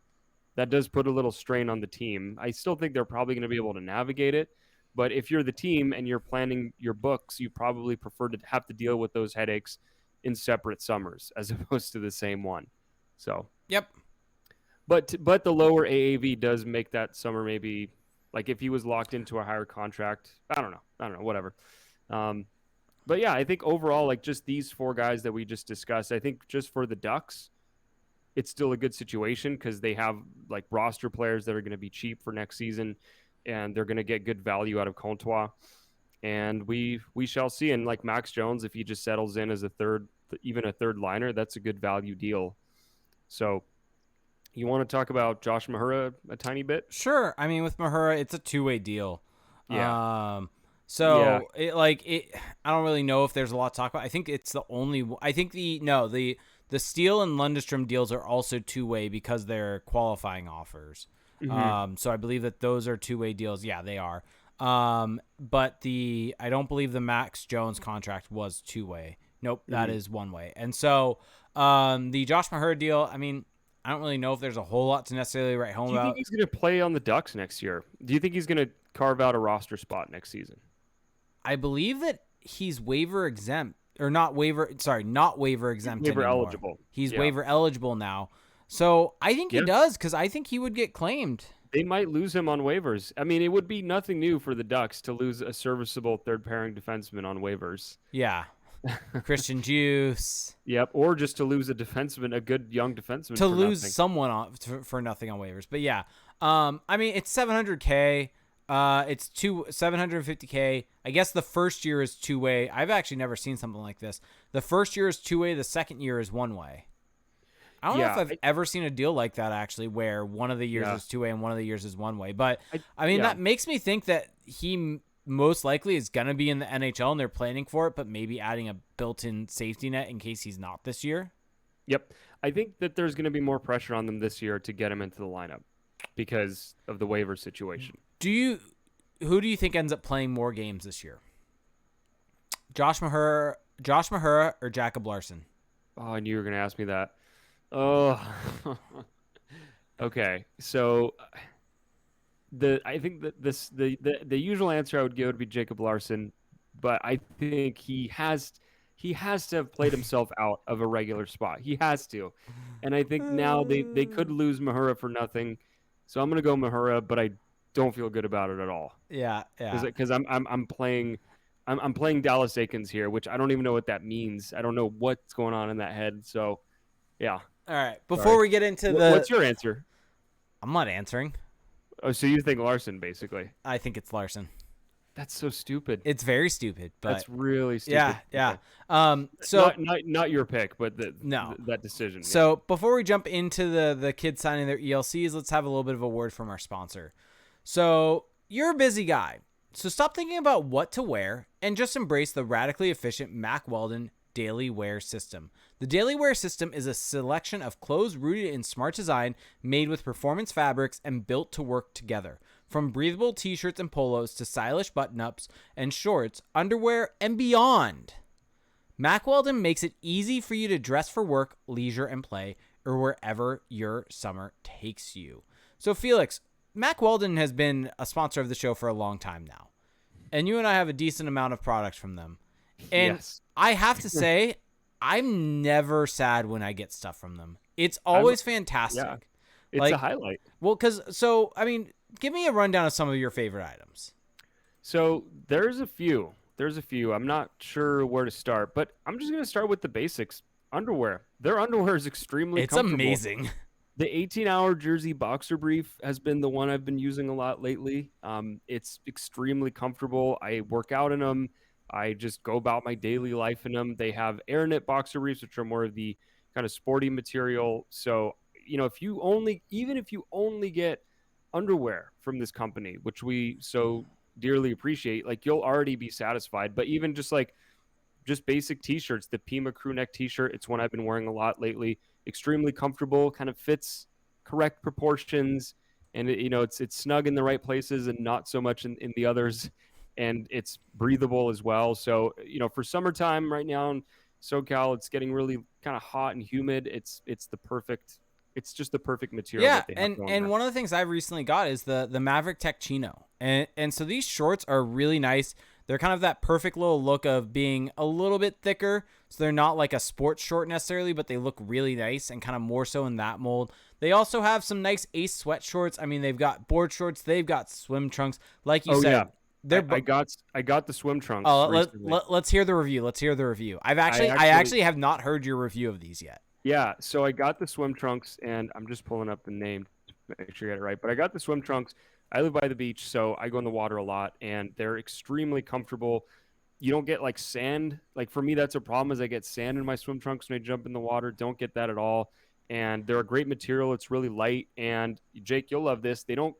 that does put a little strain on the team. I still think they're probably going to be able to navigate it, but if you're the team and you're planning your books, you probably prefer to have to deal with those headaches in separate summers as opposed to the same one. So, yep. But the lower AAV does make that summer maybe, like if he was locked into a higher contract, I don't know, whatever. But yeah, I think overall, like just these 4 guys that we just discussed, I think just for the Ducks, it's still a good situation because they have like roster players that are going to be cheap for next season, and they're going to get good value out of Comtois. And we shall see. And like Max Jones, if he just settles in as even a third liner, that's a good value deal. So you want to talk about Josh Mahura a tiny bit? Sure. I mean, with Mahura, it's a 2-way deal. Yeah. I don't really know if there's a lot to talk about. I think it's the only. I think the Steele and Lundestrom deals are also 2-way because they're qualifying offers. Mm-hmm. So I believe that those are 2-way deals. Yeah, they are. But I don't believe the Max Jones contract was 2-way. Nope, that is 1-way. And so the Josh Mahura deal, I mean, I don't really know if there's a whole lot to necessarily write home about. Do you think he's going to play on the Ducks next year? Do you think he's going to carve out a roster spot next season? I believe that he's waiver exempt. Or not waiver exempt waiver anymore. Eligible. He's waiver eligible now. So I think he does because I think he would get claimed. They might lose him on waivers. I mean, it would be nothing new for the Ducks to lose a serviceable third pairing defenseman on waivers. Yeah. Christian Juice. Yep. Or just to lose a good young defenseman. To lose someone for nothing on waivers. But yeah. I mean, it's $700K. It's 750K. I guess the first year is two-way. I've actually never seen something like this. The first year is two-way. The second year is one-way. I don't know if I've ever seen a deal like that, actually, where one of the years is two-way and one of the years is one-way. But, I mean, that makes me think that he most likely is going to be in the NHL and they're planning for it, but maybe adding a built-in safety net in case he's not this year. Yep. I think that there's going to be more pressure on them this year to get him into the lineup because of the waiver situation. Who do you think ends up playing more games this year? Josh Mahura or Jacob Larson? Oh, I knew you were going to ask me that. Oh, okay. So I think that the usual answer I would give would be Jacob Larson, but I think he has to have played himself out of a regular spot. He has to, and I think now they could lose Mahura for nothing. So I'm gonna go Mahura, but I don't feel good about it at all. Yeah. Because I'm playing Dallas Eakins here, which I don't even know what that means. I don't know what's going on in that head. So, yeah. All right. Before we get into what's your answer? I'm not answering. Oh, so you think Larson, basically? I think it's Larson. That's so stupid. It's very stupid, but that's really stupid. Yeah. Okay. So not your pick, but that decision. So before we jump into the kids signing their ELCs, let's have a little bit of a word from our sponsor. So you're a busy guy, so stop thinking about what to wear and just embrace the radically efficient Mack Weldon Daily Wear System. The Daily Wear System is a selection of clothes rooted in smart design, made with performance fabrics and built to work together. From breathable t-shirts and polos to stylish button-ups and shorts, underwear, and beyond, Mack Weldon makes it easy for you to dress for work, leisure, and play, or wherever your summer takes you. So, Felix, Mack Weldon has been a sponsor of the show for a long time now, and you and I have a decent amount of products from them. And yes. I have to say, I'm never sad when I get stuff from them. It's always fantastic. Yeah, it's a highlight. Well, give me a rundown of some of your favorite items. So there's a few. I'm not sure where to start, but I'm just going to start with the basics. Underwear. Their underwear is extremely comfortable. It's amazing. The 18-hour jersey boxer brief has been the one I've been using a lot lately. It's extremely comfortable. I work out in them. I just go about my daily life in them. They have air knit boxer briefs, which are more of the kind of sporty material. So, if you only get underwear from this company, which we so dearly appreciate, like you'll already be satisfied. But even just basic t-shirts, the Pima crew neck t-shirt, it's one I've been wearing a lot lately. Extremely comfortable, kind of fits correct proportions, and it's snug in the right places and not so much in the others. And it's breathable as well. So, for summertime right now in SoCal, it's getting really kind of hot and humid. It's just the perfect material. Yeah, and one of the things I've recently got is the Maverick Tech Chino. And so these shorts are really nice. They're kind of that perfect little look of being a little bit thicker. So they're not like a sports short necessarily, but they look really nice and kind of more so in that mold. They also have some nice Ace sweat shorts. I mean, they've got board shorts. They've got swim trunks. Like you said. Yeah. I got the swim trunks. Oh, let's hear the review. I actually have not heard your review of these yet. Yeah, so I got the swim trunks, and I'm just pulling up the name to make sure I get it right. But I got the swim trunks. I live by the beach, so I go in the water a lot, and they're extremely comfortable. You don't get sand. Like for me, that's a problem. Is I get sand in my swim trunks when I jump in the water. Don't get that at all. And they're a great material. It's really light. And Jake, you'll love this. They don't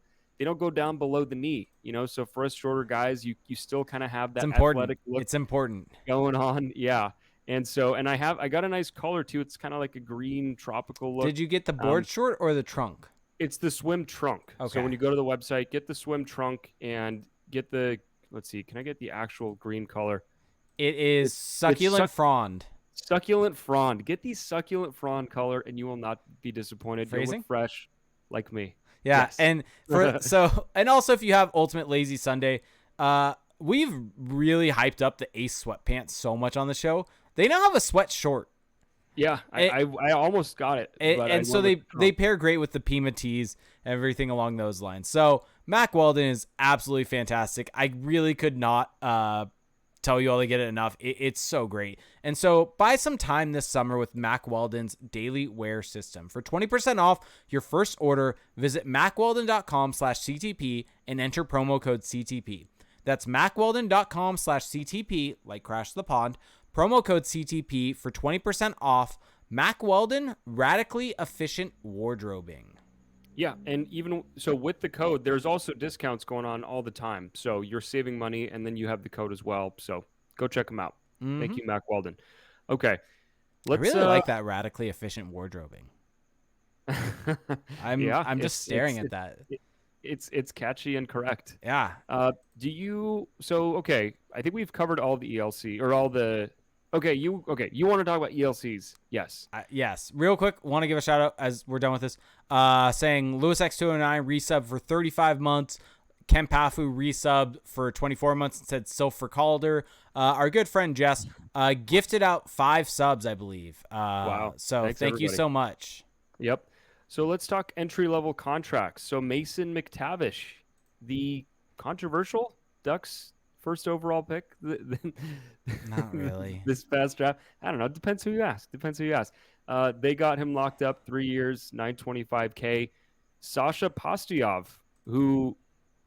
go down below the knee, so for us shorter guys, you still kind of have that athletic look. It's important going on. Yeah. And so, and I got a nice color too. It's kind of like a green tropical look. Did you get the board short or the trunk? It's the swim trunk. Okay. So when you go to the website, get the swim trunk and get let's see, can I get the actual green color? It is succulent frond. Succulent frond. Get the succulent frond color and you will not be disappointed. Phrasing? You'll look fresh like me. Yeah, yes. And also if you have Ultimate Lazy Sunday, we've really hyped up the Ace sweatpants so much on the show. They now have a sweat short. Yeah, I almost got it. And so they pair great with the Pima tees and everything along those lines. So Mack Weldon is absolutely fantastic. I really could not tell you all to get it enough. It's so great. And so buy some time this summer with Mack Weldon's daily wear system. For 20% off your first order, visit mackweldon.com/CTP and enter promo code CTP. That's mackweldon.com/CTP, like Crash the Pond, promo code CTP for 20% off. Mack Weldon, radically efficient wardrobing. Yeah, and even so with the code, there's also discounts going on all the time. So you're saving money, and then you have the code as well. So go check them out. Thank you, Mack Weldon. Okay, I really like that radically efficient wardrobing. I'm just staring at that. It's catchy and correct. Yeah. Okay, I think we've covered all the ELC or all the. You want to talk about ELCs? Yes. Yes. Real quick, want to give a shout out as we're done with this. Saying Lewis X209 resub for 35 months. Ken Pafu resubbed for 24 months and said Silver Calder. Our good friend Jess gifted out 5 subs, I believe. Wow. So Thanks, thank everybody. you so much. Yep. So let's talk entry-level contracts. So Mason McTavish, the controversial Ducks first overall pick. Not really. This past draft. I don't know. It depends who you ask. They got him locked up 3 years, $925K. Sasha Pastujov, who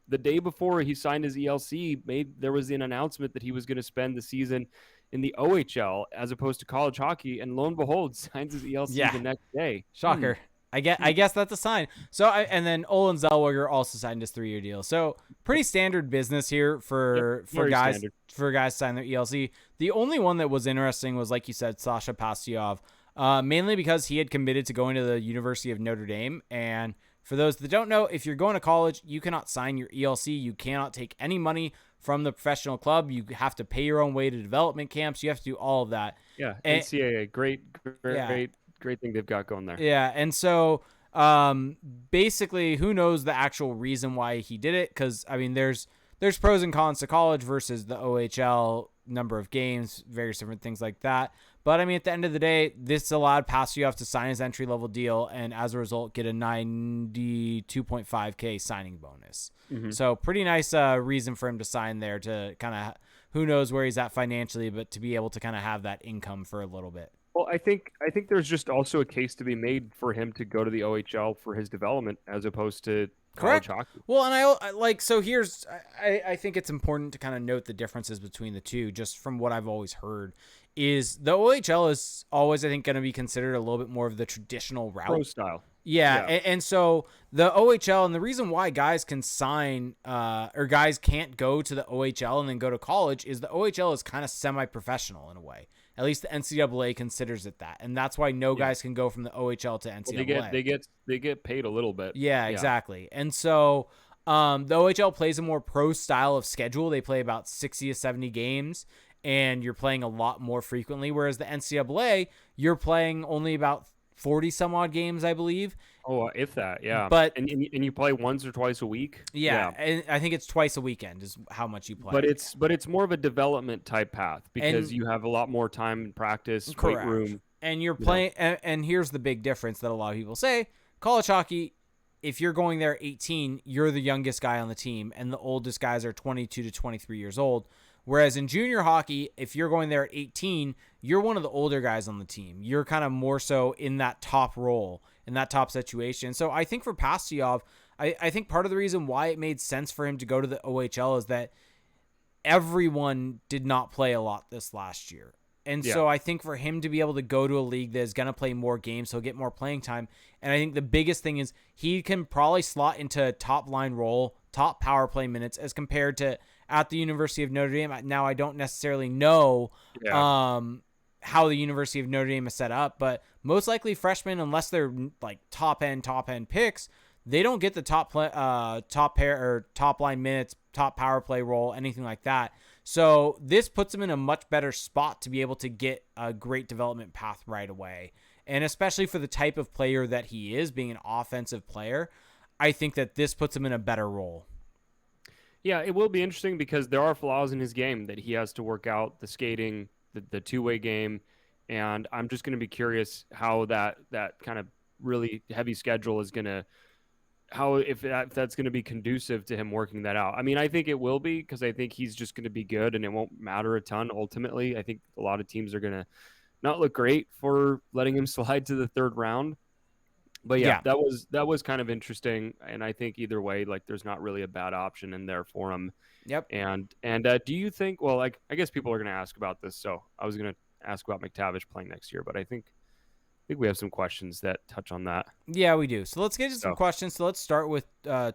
the day before he signed his ELC, there was an announcement that he was going to spend the season in the OHL as opposed to college hockey, and lo and behold, signs his ELC the next day. Shocker. I guess that's a sign. So, and then Olen Zellweger also signed his 3-year deal. So pretty standard business here for guys to sign their ELC. The only one that was interesting was, like you said, Sasha Pastujov, mainly because he had committed to going to the University of Notre Dame. And for those that don't know, if you're going to college, you cannot sign your ELC. You cannot take any money from the professional club. You have to pay your own way to development camps. You have to do all of that. Yeah, NCAA, great thing they've got going there. Yeah, and so basically, who knows the actual reason why he did it? Because I mean, there's pros and cons to college versus the OHL, number of games, various different things like that. But I mean, at the end of the day, this allowed Pastujov to sign his entry level deal, and as a result, get a $92.5K signing bonus. So pretty nice reason for him to sign there, to kind of, who knows where he's at financially, but to be able to kind of have that income for a little bit. Well, I think there's just also a case to be made for him to go to the OHL for his development as opposed to college hockey. Well, and I think it's important to kind of note the differences between the two, just from what I've always heard, is the OHL is always, I think, going to be considered a little bit more of the traditional route. Pro style. Yeah. And so the OHL, and the reason why guys can sign or guys can't go to the OHL and then go to college, is the OHL is kind of semi-professional in a way. At least the NCAA considers it that, and that's why guys can go from the OHL to NCAA. Well, they get paid a little bit. Yeah, exactly. And so the OHL plays a more pro style of schedule. They play about 60 to 70 games, and you're playing a lot more frequently. Whereas the NCAA, you're playing only about 40 some odd games, I believe. Oh, if that, yeah. But and you play once or twice a week. Yeah, and I think it's twice a weekend is how much you play. But it's more of a development type path because you have a lot more time in practice, weight room, and you're playing. And here's the big difference that a lot of people say: college hockey, if you're going there at 18, you're the youngest guy on the team, and the oldest guys are 22 to 23 years old. Whereas in junior hockey, if you're going there at 18, you're one of the older guys on the team. You're kind of more so in that top role, in that top situation. So I think for Pastujov, I think part of the reason why it made sense for him to go to the OHL is that everyone did not play a lot this last year. And so I think for him to be able to go to a league that is going to play more games, he'll get more playing time. And I think the biggest thing is he can probably slot into a top line role, top power play minutes, as compared to at the University of Notre Dame. Now, I don't necessarily know how the University of Notre Dame is set up, but most likely freshmen, unless they're like top end picks, they don't get the top line minutes, top power play role, anything like that. So this puts them in a much better spot to be able to get a great development path right away. And especially for the type of player that he is, being an offensive player, I think that this puts him in a better role. Yeah, it will be interesting because there are flaws in his game that he has to work out, the skating, the two-way game, and I'm just going to be curious how that kind of really heavy schedule is going to if that's going to be conducive to him working that out. I mean, I think it will be, because I think he's just going to be good and it won't matter a ton ultimately. I think a lot of teams are going to not look great for letting him slide to the third round. But yeah, that was kind of interesting, and I think either way, like, there's not really a bad option in there for him. Yep. And do you think? Well, like, I guess people are going to ask about this, so I was going to ask about McTavish playing next year, but I think we have some questions that touch on that. Yeah, we do. So let's get to some questions. So let's start with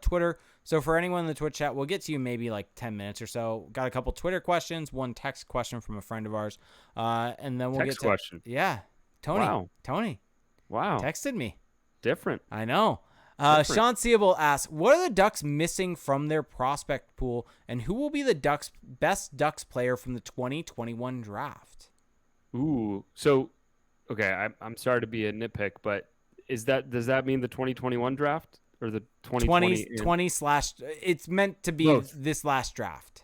Twitter. So for anyone in the Twitch chat, we'll get to you maybe like 10 minutes or so. Got a couple Twitter questions, one text question from a friend of ours, and then we'll get to question. Yeah, Tony. Wow. Tony. Wow. Texted me. Different. I know. Sean Seable asks, what are the Ducks missing from their prospect pool, and who will be the Ducks' best Ducks player from the 2021 draft? Ooh. So, okay, I'm sorry to be a nitpick, but does that mean the 2021 draft or the 2020 slash? It's meant to be both. This last draft.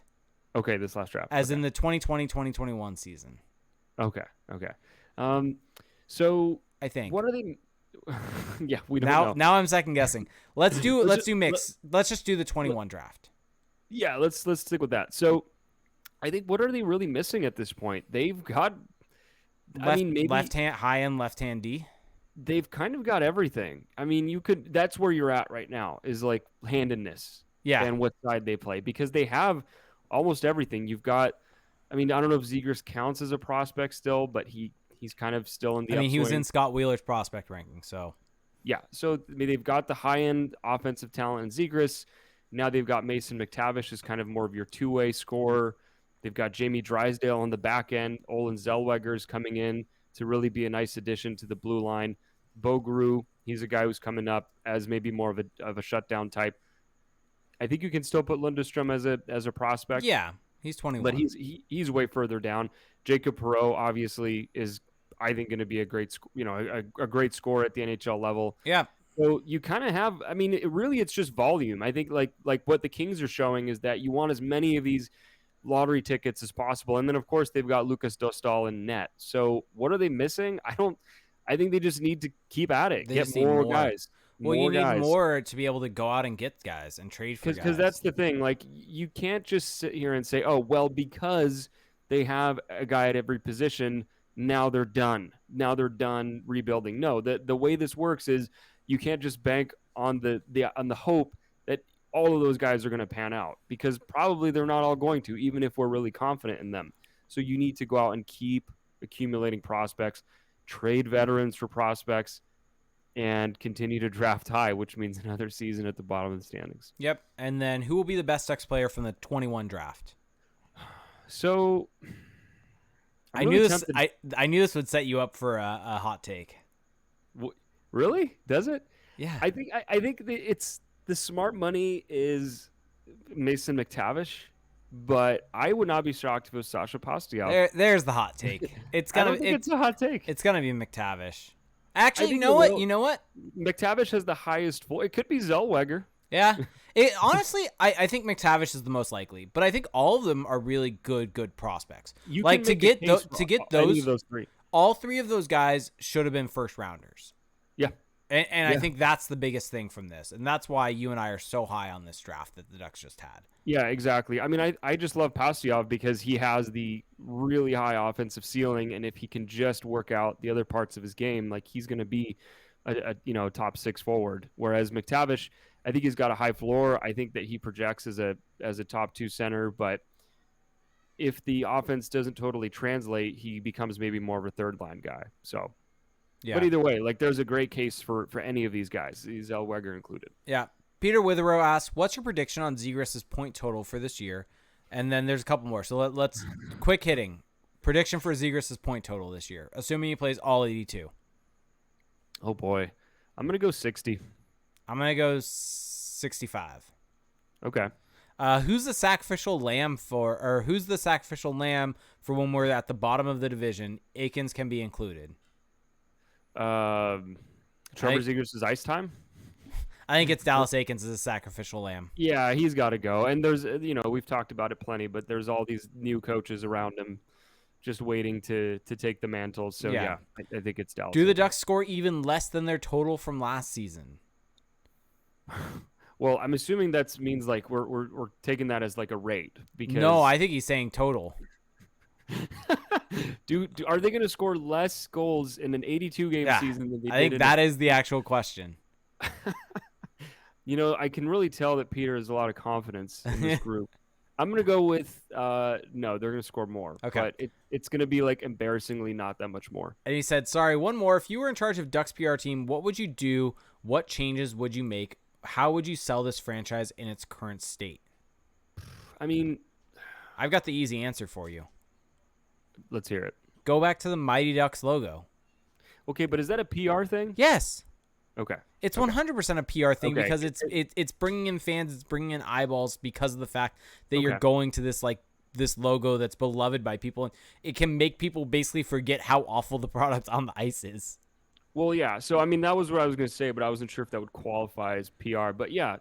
Okay, this last draft. As in the 2020-2021 season. Okay. So I think. What are they? Yeah, we don't know. Now I'm second guessing. Let's do mix. Let's just do the 21 draft. Yeah, let's stick with that. So, I think, what are they really missing at this point? They've got, maybe left hand high end, left hand D. They've kind of got everything. I mean, that's where you're at right now, is like handedness. Yeah. And what side they play, because they have almost everything. You've got, I mean, I don't know if Zegras counts as a prospect still, but he's kind of still in the upswing. He was in Scott Wheeler's prospect ranking, so. Yeah, so I mean, they've got the high-end offensive talent in Zegras. Now they've got Mason McTavish as kind of more of your two-way scorer. They've got Jamie Drysdale on the back end. Olen Zellweger is coming in to really be a nice addition to the blue line. Bogaroo, he's a guy who's coming up as maybe more of a shutdown type. I think you can still put Lundestrom as a prospect. Yeah, he's 21. But he's way further down. Jacob Perreault obviously is, I think, going to be a great scorer at the NHL level. Yeah. So you kind of have, I mean, it's just volume. I think like what the Kings are showing is that you want as many of these lottery tickets as possible. And then, of course, they've got Lucas Dostal in net. So what are they missing? I think they just need to keep at it. Get more guys. Well, you need more to be able to go out and get guys and trade for guys. Because that's the thing. Like, you can't just sit here and say, oh, well, because they have a guy at every position, now they're done. Now they're done rebuilding. No, the way this works is you can't just bank on the hope that all of those guys are going to pan out, because probably they're not all going to, even if we're really confident in them. So you need to go out and keep accumulating prospects, trade veterans for prospects, and continue to draft high, which means another season at the bottom of the standings. Yep. And then who will be the best Ducks player from the 21 draft? So I knew this would set you up for a hot take. Really? Does it? Yeah. I think it's the smart money is Mason McTavish, but I would not be shocked if it was Sasha Pastujov. There's the hot take. It's a hot take. It's gonna be McTavish. Actually, you know what? You know what? McTavish has the highest floor. It could be Zellweger. Yeah. Honestly, I think McTavish is the most likely, but I think all of them are really good prospects. To get those three. All three of those guys should have been first rounders. Yeah. And I think that's the biggest thing from this. And that's why you and I are so high on this draft that the Ducks just had. Yeah, exactly. I mean, I just love Pastujov because he has the really high offensive ceiling, and if he can just work out the other parts of his game, like, he's going to be a top 6 forward. Whereas McTavish, I think he's got a high floor. I think that he projects as a top 2 center, but if the offense doesn't totally translate, he becomes maybe more of a third line guy. So, yeah. But either way, like, there's a great case for any of these guys, Zellweger included. Yeah. Peter Witherow asks, what's your prediction on Zegras' point total for this year? And then there's a couple more. So let's quick hitting. Prediction for Zegras' point total this year, assuming he plays all 82. Oh, boy. I'm going to go 60. I'm going to go 65. Okay. Who's the sacrificial lamb for when we're at the bottom of the division? Aikens can be included. Trevor Zegras' ice time? I think it's Dallas Aikens as a sacrificial lamb. Yeah, he's got to go. And there's, we've talked about it plenty, but there's all these new coaches around him just waiting to take the mantle. So, yeah I think it's Dallas. Do the Ducks score even less than their total from last season? Well, I'm assuming that means like we're taking that as like a rate No, because I think he's saying total. are they going to score less goals in an 82 game Yeah, season than they I did think in a that is the actual question. You know, I can really tell that Peter has a lot of confidence in this group. I'm going to go with no, they're going to score more, Okay. but it's going to be like embarrassingly not that much more. And he said, sorry, one more. If you were in charge of Ducks PR team, what would you do? What changes would you make? How would you sell this franchise in its current state? I mean, I've got the easy answer for you. let's hear it. Go back to the Mighty Ducks logo. Okay, but is that a PR thing? Yes. Okay. It's 100% a PR thing Okay. because it's bringing in fans, it's bringing in eyeballs because of the fact that you're Okay. going to this logo that's beloved by people, and it can make people basically forget how awful the product on the ice is. Well, yeah. So, I mean, that was what I was going to say, but I wasn't sure if that would qualify as PR. But yeah,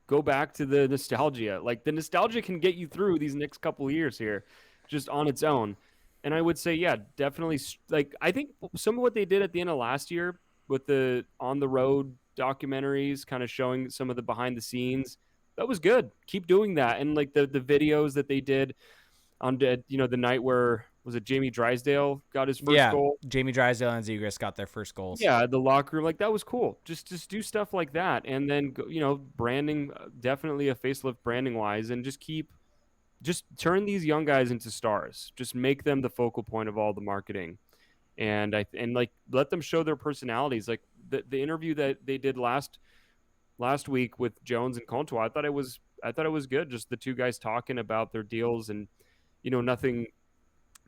go back to the nostalgia. Like, the nostalgia can get you through these next couple of years here just on its own. And I would say, yeah, definitely. Like, I think some of what they did at the end of last year with the on the road documentaries, kind of showing some of the behind the scenes, that was good. Keep doing that. And like the videos that they did on the night where was it Jamie Drysdale got his first goal? Jamie Drysdale and Zegras got their first goals. Yeah, the locker room, like that was cool. Just do stuff like that, and then branding, definitely a facelift branding wise, and just turn these young guys into stars. Just make them the focal point of all the marketing, and like let them show their personalities. Like the interview that they did last week with Jones and Comtois, I thought it was good. Just the two guys talking about their deals and nothing,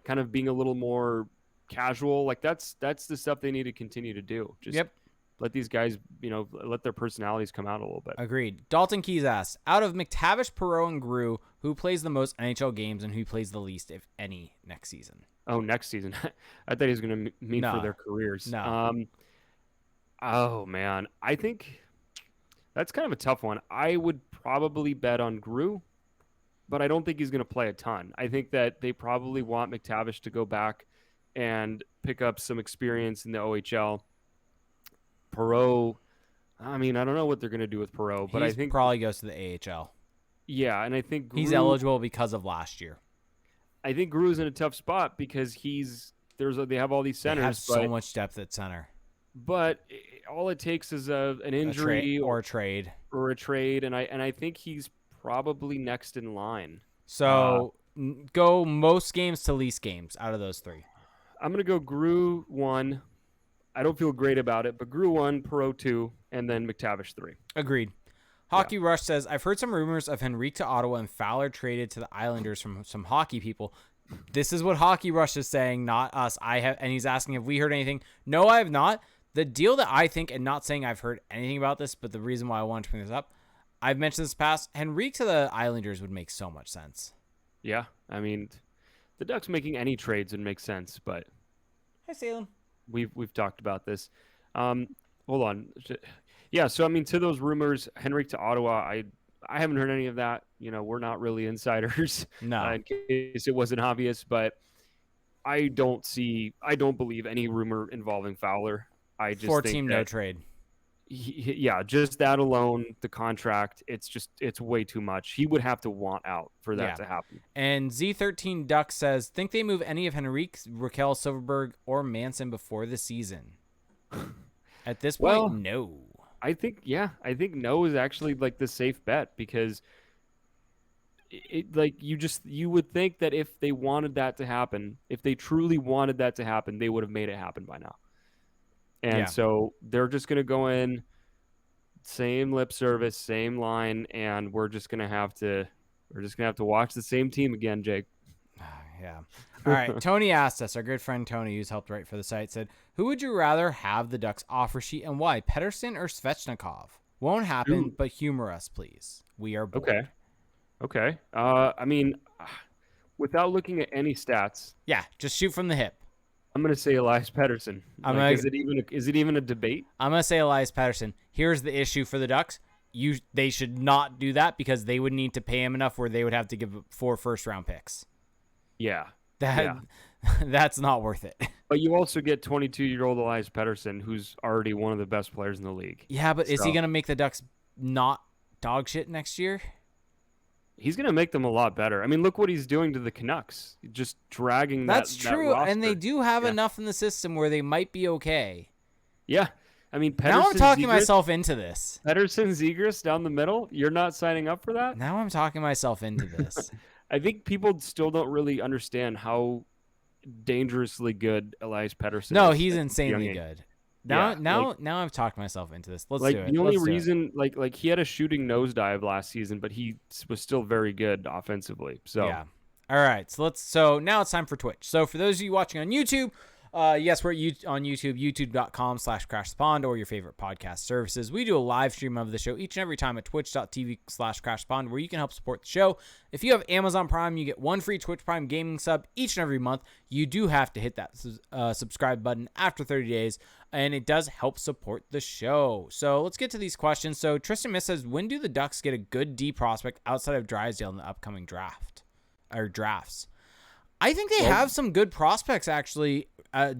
kind of being a little more casual. Like that's the stuff they need to continue to do. Just let these guys, let their personalities come out a little bit. Agreed. Dalton Keys asks, out of McTavish, Perreault, and Grew, who plays the most NHL games and who plays the least, if any, next season? Oh, next season. I thought he was going to mean for their careers. No. Oh man, I think that's kind of a tough one. I would probably bet on Grew, but I don't think he's going to play a ton. I think that they probably want McTavish to go back and pick up some experience in the OHL. Perreault, I mean, I don't know what they're going to do with Perreault, but I think probably goes to the AHL. Yeah, and I think he's eligible because of last year. I think Grew's in a tough spot because they have all these centers. They have so much depth at center. But all it takes is an injury or a trade. And I think he's probably next in line. So go most games to least games out of those three. I'm going to go Grew 1. I don't feel great about it, but Grew 1, Perreault 2, and then McTavish 3. Agreed. Hockey Rush says, I've heard some rumors of Henrique to Ottawa and Fowler traded to the Islanders from some hockey people. This is what Hockey Rush is saying, not us. And he's asking if we heard anything. No, I have not. The deal that I think, and not saying I've heard anything about this, but the reason why I wanted to bring this up, I've mentioned this past, Henrique to the Islanders would make so much sense. Yeah, I mean, the Ducks making any trades would make sense, but hey, Salem. We've talked about this. Hold on. Yeah, so I mean, to those rumors, Henrique to Ottawa, I haven't heard any of that. We're not really insiders. No. In case it wasn't obvious, but I don't believe any rumor involving Fowler. I just 4-team no trade. Just that alone, the contract, it's way too much. He would have to want out for that to happen. And Z13 Duck says, think they move any of Henrique, Raquel, Silverberg, or Manson before the season? At this point, no. I think no is actually like the safe bet because you would think that if they wanted that to happen, if they truly wanted that to happen, they would have made it happen by now. And so they're just going to go in, same lip service, same line, and we're just going to have to watch the same team again, Jake. Yeah. All right. Tony asked us, our good friend Tony, who's helped write for the site, said, who would you rather have the Ducks offer sheet and why? Pettersson or Svechnikov? Won't happen, but humor us, please. We are bored. Okay. I mean, without looking at any stats. Yeah, just shoot from the hip. I'm going to say Elias Pettersson. Is it even a debate? I'm going to say Elias Pettersson. Here's the issue for the Ducks. They should not do that because they would need to pay him enough where they would have to give 4 first-round picks. Yeah. That's not worth it. But you also get 22-year-old Elias Pettersson, who's already one of the best players in the league. Yeah, but is he going to make the Ducks not dog shit next year? He's going to make them a lot better. I mean, look what he's doing to the Canucks. Just dragging That's that true, roster. and they do have enough in the system where they might be okay. Yeah. I mean, now I'm talking myself into this. Pedersen, Zegras down the middle. You're not signing up for that? Now I'm talking myself into this. I think people still don't really understand how dangerously good Elias Pettersson No, is. he's insanely good. Now I've talked myself into this. Let's do it. The only reason, like he had a shooting nosedive last season, but he was still very good offensively. So yeah. All right. So now it's time for Twitch. So for those of you watching on YouTube, yes, we're on YouTube, youtube.com/crashthepond, or your favorite podcast services. We do a live stream of the show each and every time at twitch.tv/crashthepond, where you can help support the show. If you have Amazon Prime, you get one free Twitch Prime gaming sub each and every month. You do have to hit that subscribe button after 30 days, and it does help support the show. So let's get to these questions. So Tristan Miss says, when do the Ducks get a good D prospect outside of Drysdale in the upcoming drafts? I think they have some good prospects, actually,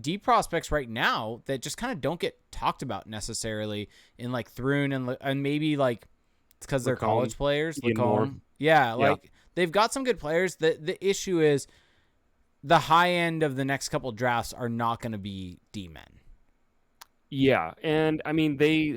D prospects right now that just kind of don't get talked about necessarily in like Thrun and maybe like it's because they're college players. Yeah, they've got some good players. The issue is the high end of the next couple drafts are not going to be D-men. Yeah, and I mean they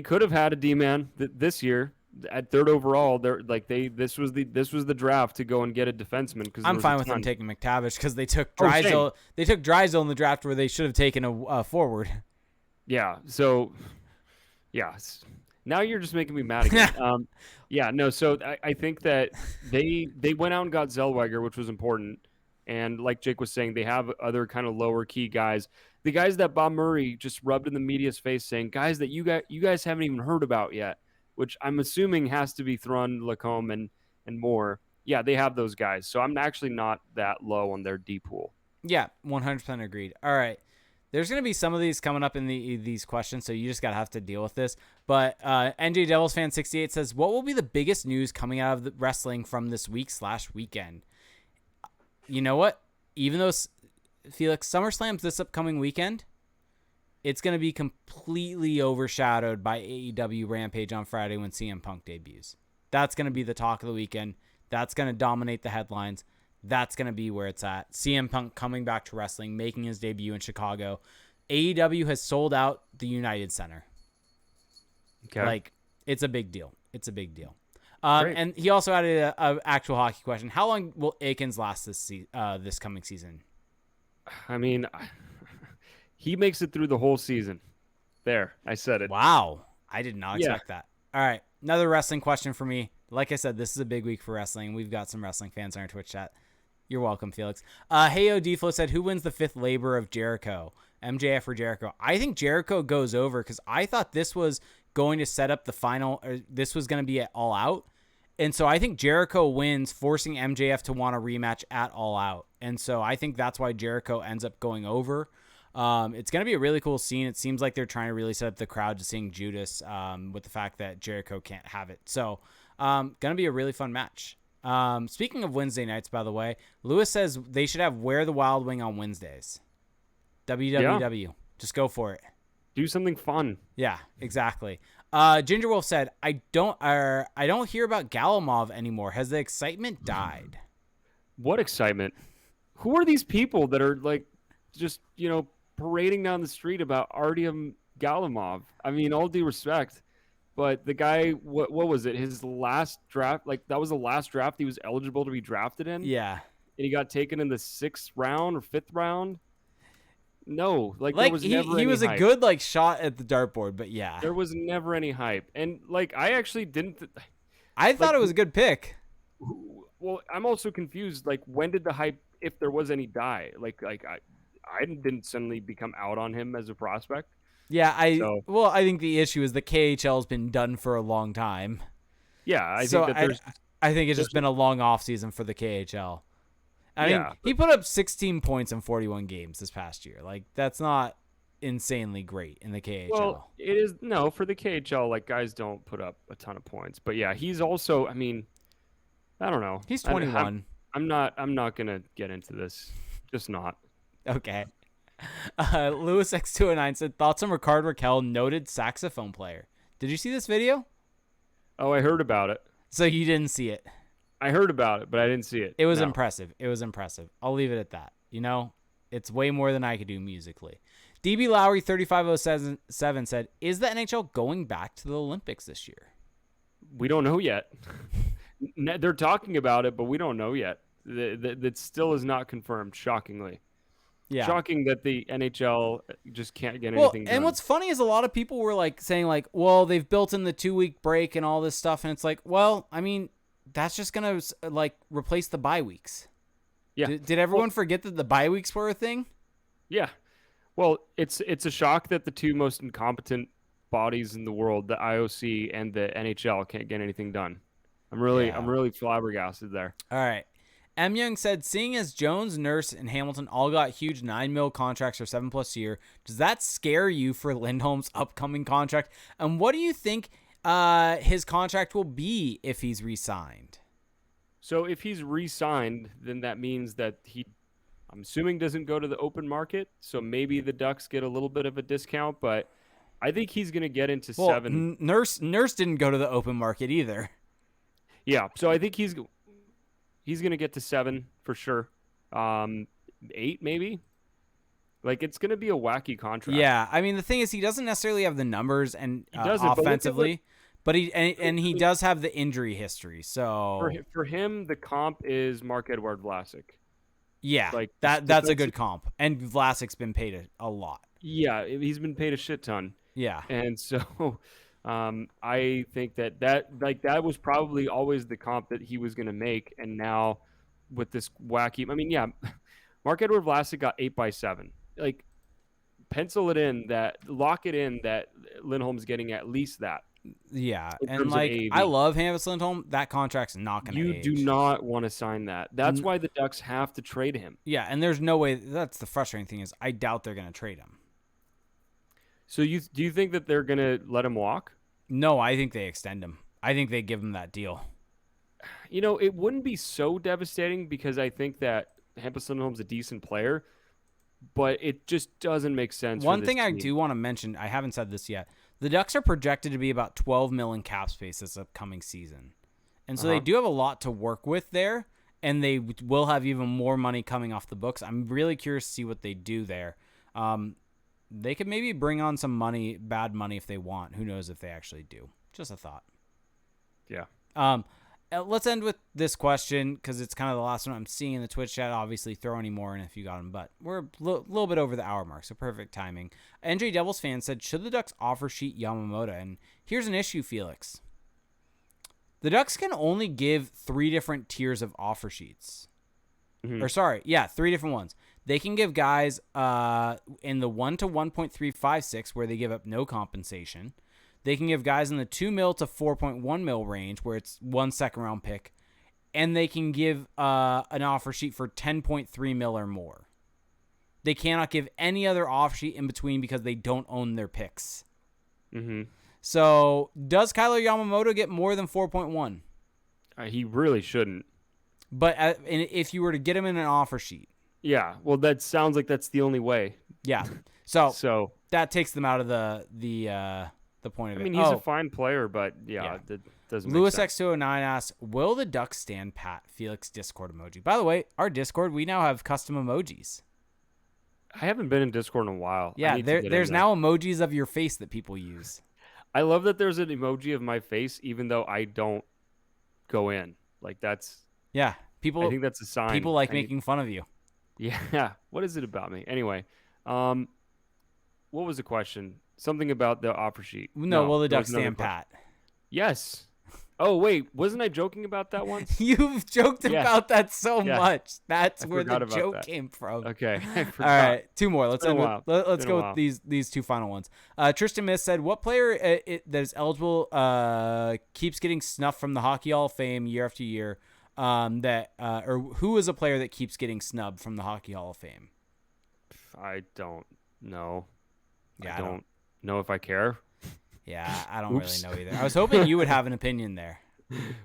could have had a D-man this year. At third overall, this was the draft to go and get a defenseman. Because I'm fine with them taking McTavish because they took Drysdale. They took Drysdale in the draft where they should have taken a forward. Yeah. So, yeah. Now you're just making me mad again. Yeah. No. So I think that they went out and got Zellweger, which was important. And like Jake was saying, they have other kind of lower key guys. The guys that Bob Murray just rubbed in the media's face, saying guys that you guys haven't even heard about yet, which I'm assuming has to be Thrun, Lacombe, and more. Yeah, they have those guys. So I'm actually not that low on their D pool. Yeah, 100% agreed. All right. There's going to be some of these coming up in these questions, so you just got to have to deal with this. But NJ Devils fan 68 says, what will be the biggest news coming out of the wrestling from this week/weekend? You know what? Even though, Felix, SummerSlam's this upcoming weekend, it's going to be completely overshadowed by AEW Rampage on Friday when CM Punk debuts. That's going to be the talk of the weekend. That's going to dominate the headlines. That's going to be where it's at. CM Punk coming back to wrestling, making his debut in Chicago. AEW has sold out the United Center. Okay. Like, it's a big deal. It's a big deal. And he also added an actual hockey question. How long will Aikens last this coming season? I mean, he makes it through the whole season. There, I said it. Wow. I did not expect that. All right. Another wrestling question for me. Like I said, this is a big week for wrestling. We've got some wrestling fans on our Twitch chat. You're welcome, Felix. Heyo Deflo said, who wins the fifth labor of Jericho? MJF or Jericho? I think Jericho goes over because I thought this was going to set up the final, or this was going to be at All Out. And so I think Jericho wins, forcing MJF to want a rematch at All Out. And so I think that's why Jericho ends up going over. It's going to be a really cool scene. It seems like they're trying to really set up the crowd to sing Judas with the fact that Jericho can't have it. So going to be a really fun match. Speaking of Wednesday nights, by the way, Lewis says they should have Wear the Wild Wing on Wednesdays. WWW. Yeah. Just go for it. Do something fun. Yeah, exactly. Ginger Wolf said, I don't hear about Galimov anymore. Has the excitement died? What excitement? Who are these people that are like just, parading down the street about Artyom Galimov? I mean, all due respect, but the guy, what was it? His last draft, like that was the last draft he was eligible to be drafted in? Yeah. And he got taken in the 6th round or 5th round? No, there was never any he was hype. A good shot at the dartboard, but yeah. There was never any hype. And I actually didn't I thought it was a good pick. Well, I'm also confused. When did the hype, if there was any, die? I didn't suddenly become out on him as a prospect. Yeah, I think the issue is the KHL's been done for a long time. Yeah, I think it's just been a long off season for the KHL. I mean, he put up 16 points in 41 games this past year. That's not insanely great in the KHL. Well, it is for the KHL. Guys don't put up a ton of points, but yeah, he's also. I mean, I don't know. He's 21. I'm not gonna get into this. Just not. Okay. Lewis X209 said, thoughts on Ricard Raquel, noted saxophone player. Did you see this video? Oh, I heard about it. So you didn't see it. I heard about it, but I didn't see it. It was No. impressive. It was impressive. I'll leave it at that. It's way more than I could do musically. DB Lowry 3507 said, "Is the NHL going back to the Olympics this year?" We don't know yet. They're talking about it, but we don't know yet. That still is not confirmed, shockingly. Yeah. Shocking that the NHL just can't get anything done. And what's funny is a lot of people were like saying like, well, they've built in the 2-week break and all this stuff. And it's like, well, I mean, that's just going to like replace the bye weeks. Yeah. Did everyone forget that the bye weeks were a thing? Yeah. Well, it's a shock that the two most incompetent bodies in the world, the IOC and the NHL, can't get anything done. I'm really flabbergasted there. All right. M. Young said, seeing as Jones, Nurse, and Hamilton all got huge $9 million contracts for 7+ year, does that scare you for Lindholm's upcoming contract? And what do you think his contract will be if he's re-signed? So if he's re-signed, then that means that I'm assuming, doesn't go to the open market. So maybe the Ducks get a little bit of a discount, but I think he's going to get into 7. Nurse didn't go to the open market either. Yeah, so I think he's going to get to 7 for sure. 8 maybe. Like, it's going to be a wacky contract. Yeah, I mean, the thing is, he doesn't necessarily have the numbers and offensively, but he does have the injury history. So for him, the comp is Marc-Edouard Vlasic. Yeah, like that's a good comp, and Vlasic's been paid a lot. Yeah, he's been paid a shit ton. Yeah, and so I think that was probably always the comp that he was going to make, and now with this wacky, I mean, yeah, Marc-Edouard Vlasic got 8x7. Like, pencil it in, lock it in that Lindholm's getting at least that. Yeah, and like I love Hampus Lindholm. That contract's not going to age. You do not want to sign that. That's why the Ducks have to trade him. Yeah, and there's no way. That's the frustrating thing is I doubt they're going to trade him. So do you think that they're going to let him walk? No, I think they extend him. I think they give him that deal. It wouldn't be so devastating because I think that Hampus Lindholm's a decent player, but it just doesn't make sense. One thing I do want to mention, I haven't said this yet. The Ducks are projected to be about $12 million cap space this upcoming season. And so they do have a lot to work with there, and they will have even more money coming off the books. I'm really curious to see what they do there. They could maybe bring on some money, bad money if they want. Who knows if they actually do. Just a thought. Yeah. Let's end with this question because it's kind of the last one I'm seeing in the Twitch chat. Obviously, throw any more in if you got them, but we're a little bit over the hour mark, so perfect timing. NJ Devils fan said, should the Ducks offer sheet Yamamoto? And here's an issue, Felix. The Ducks can only give 3 different tiers of offer sheets. Mm-hmm. Or 3 different ones. They can give guys in the 1 to 1.356 where they give up no compensation. They can give guys in the 2 mil to 4.1 mil range where it's 1 second-round pick. And they can give an offer sheet for 10.3 mil or more. They cannot give any other offer sheet in between because they don't own their picks. Mm-hmm. So, does Kyler Yamamoto get more than 4.1? He really shouldn't. But if you were to get him in an offer sheet. Yeah, well, that sounds like that's the only way. Yeah. So that takes them out of the point of it. I mean, he's a fine player, but that doesn't make sense. Lewis X209 asks, will the Ducks stand pat? Felix Discord emoji. By the way, our Discord, we now have custom emojis. I haven't been in Discord in a while. Yeah, there's now emojis of your face that people use. I love that there's an emoji of my face, even though I don't go in. Like, that's... Yeah, I think that's a sign. People like making fun of you. Yeah. What is it about me? Anyway, what was the question? Something about the offer sheet. No, will the Ducks stand pat? Yes. Oh, wait. Wasn't I joking about that once? You've joked about that so much. That's where the joke came from. Okay. All right. 2 more. Let's go with these 2 final ones. Tristan Miss said, what player that is eligible keeps getting snuffed from the Hockey Hall of Fame year after year? Or who is a player that keeps getting snubbed from the Hockey Hall of Fame? I don't know. Yeah, I don't know if I care. Yeah, I don't really know either. I was hoping you would have an opinion there.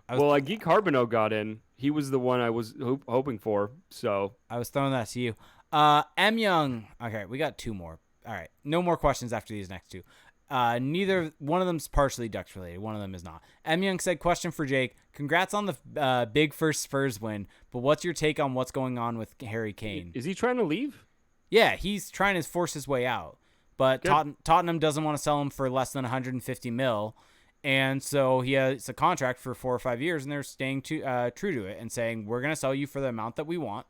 Guy Carbonneau got in. He was the one I was hoping for. So I was throwing that to you. M. Young. Okay, we got 2 more. All right, no more questions after these next 2. Neither one of them's partially Ducks related. One of them is not. M Young said, question for Jake. Congrats on the big first Spurs win, but what's your take on what's going on with Harry Kane? Is he trying to leave? Yeah, he's trying to force his way out, but Tottenham doesn't want to sell him for less than 150 mil, and so he has a contract for 4 or 5 years, and they're staying true to it and saying, we're going to sell you for the amount that we want,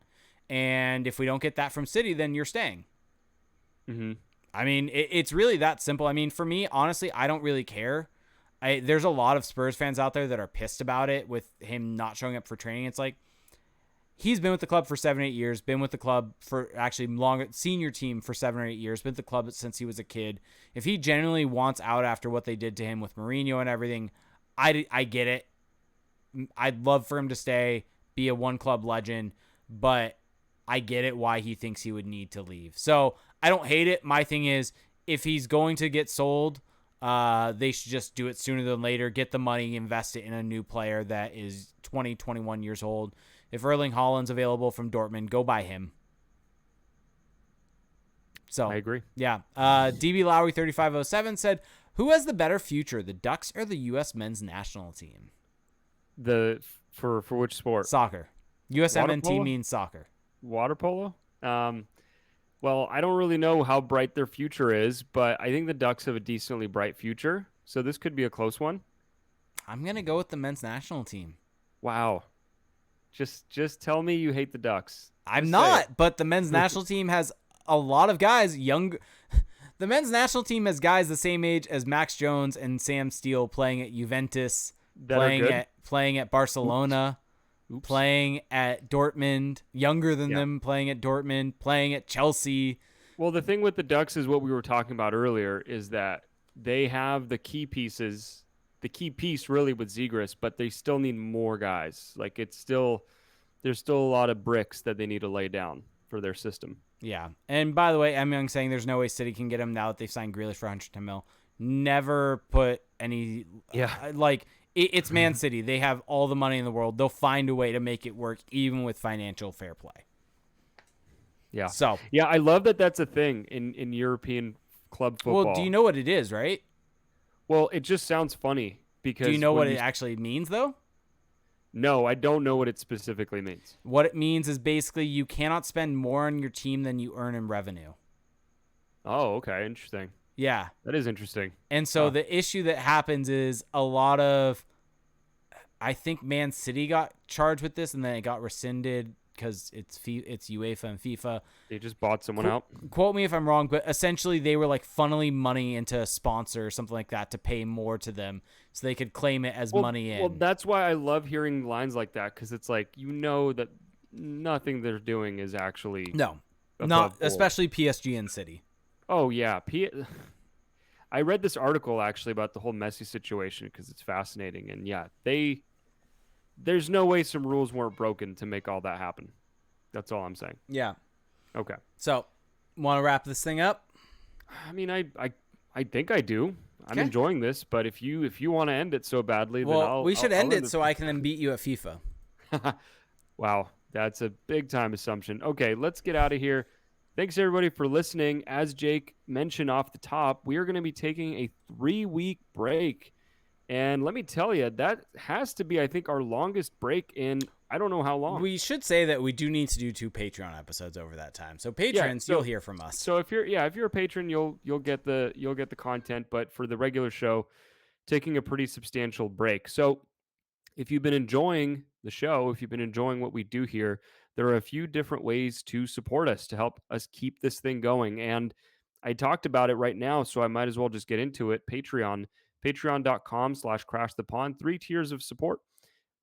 and if we don't get that from City, then you're staying. Mm-hmm. I mean, it's really that simple. I mean, for me, honestly, I don't really care. There's a lot of Spurs fans out there that are pissed about it with him not showing up for training. It's like, he's been with the club for 7-8 years, been with the club for actually longer, senior team for 7 or 8 years, been with the club since he was a kid. If he genuinely wants out after what they did to him with Mourinho and everything, I get it. I'd love for him to stay, be a one club legend, but I get it why he thinks he would need to leave. So I don't hate it. My thing is, if he's going to get sold, they should just do it sooner than later, get the money, invest it in a new player that is 20, 21 years old. If Erling Haaland's available from Dortmund, go buy him. So I agree. Yeah. DB Lowry 3507 said, who has the better future, the Ducks or the U.S. men's national team? For which sport? Soccer. USMNT means soccer. Water polo? Well, I don't really know how bright their future is, but I think the Ducks have a decently bright future. So this could be a close one. I'm going to go with the men's national team. Wow. Just tell me you hate the Ducks. I'm not, but the men's national team has a lot of guys young. The men's national team has guys the same age as Max Jones and Sam Steele playing at Juventus, playing at Barcelona, playing at Dortmund, younger than them, playing at Dortmund, playing at Chelsea. Well, the thing with the Ducks is what we were talking about earlier is that they have the key pieces. The key piece really with Zegras, but they still need more guys. Like there's still a lot of bricks that they need to lay down for their system. Yeah. And by the way, M. Young saying there's no way City can get him now that they've signed Grealish for 110 mil. Never put any, it's Man City. They have all the money in the world. They'll find a way to make it work, even with financial fair play. Yeah. So, yeah, I love that that's a thing in European club football. Well, do you know what it is, right? Well, it just sounds funny because... Do you know what it actually means, though? No, I don't know what it specifically means. What it means is basically you cannot spend more on your team than you earn in revenue. Oh, okay. Interesting. Yeah. That is interesting. And so the issue that happens is a lot of... I think Man City got charged with this, and then it got rescinded because it's UEFA and FIFA. They just bought someone out. Quote me if I'm wrong, but essentially they were like funneling money into a sponsor or something like that to pay more to them so they could claim it as money in. Well, that's why I love hearing lines like that, because it's like, you know that nothing they're doing is actually not especially PSG and City. Oh, yeah. I read this article actually about the whole Messi situation because it's fascinating. And yeah, there's no way some rules weren't broken to make all that happen. That's all I'm saying. Yeah. Okay. So, want to wrap this thing up? I mean, I think I do. I'm enjoying this, but if you want to end it so badly, then we should end it so I can then beat you at FIFA. Wow, that's a big time assumption. Okay, let's get out of here. Thanks everybody for listening. As Jake mentioned off the top, we are going to be taking a 3-week break. And let me tell you, that has to be, I think, our longest break in I don't know how long. We should say that we do need to do 2 Patreon episodes over that time. So patrons, you'll hear from us. So if you're a patron, you'll get the content. But for the regular show, taking a pretty substantial break. So if you've been enjoying the show, if you've been enjoying what we do here, there are a few different ways to support us, to help us keep this thing going. And I talked about it right now, so I might as well just get into it. Patreon.com/crashthepond, 3 tiers of support.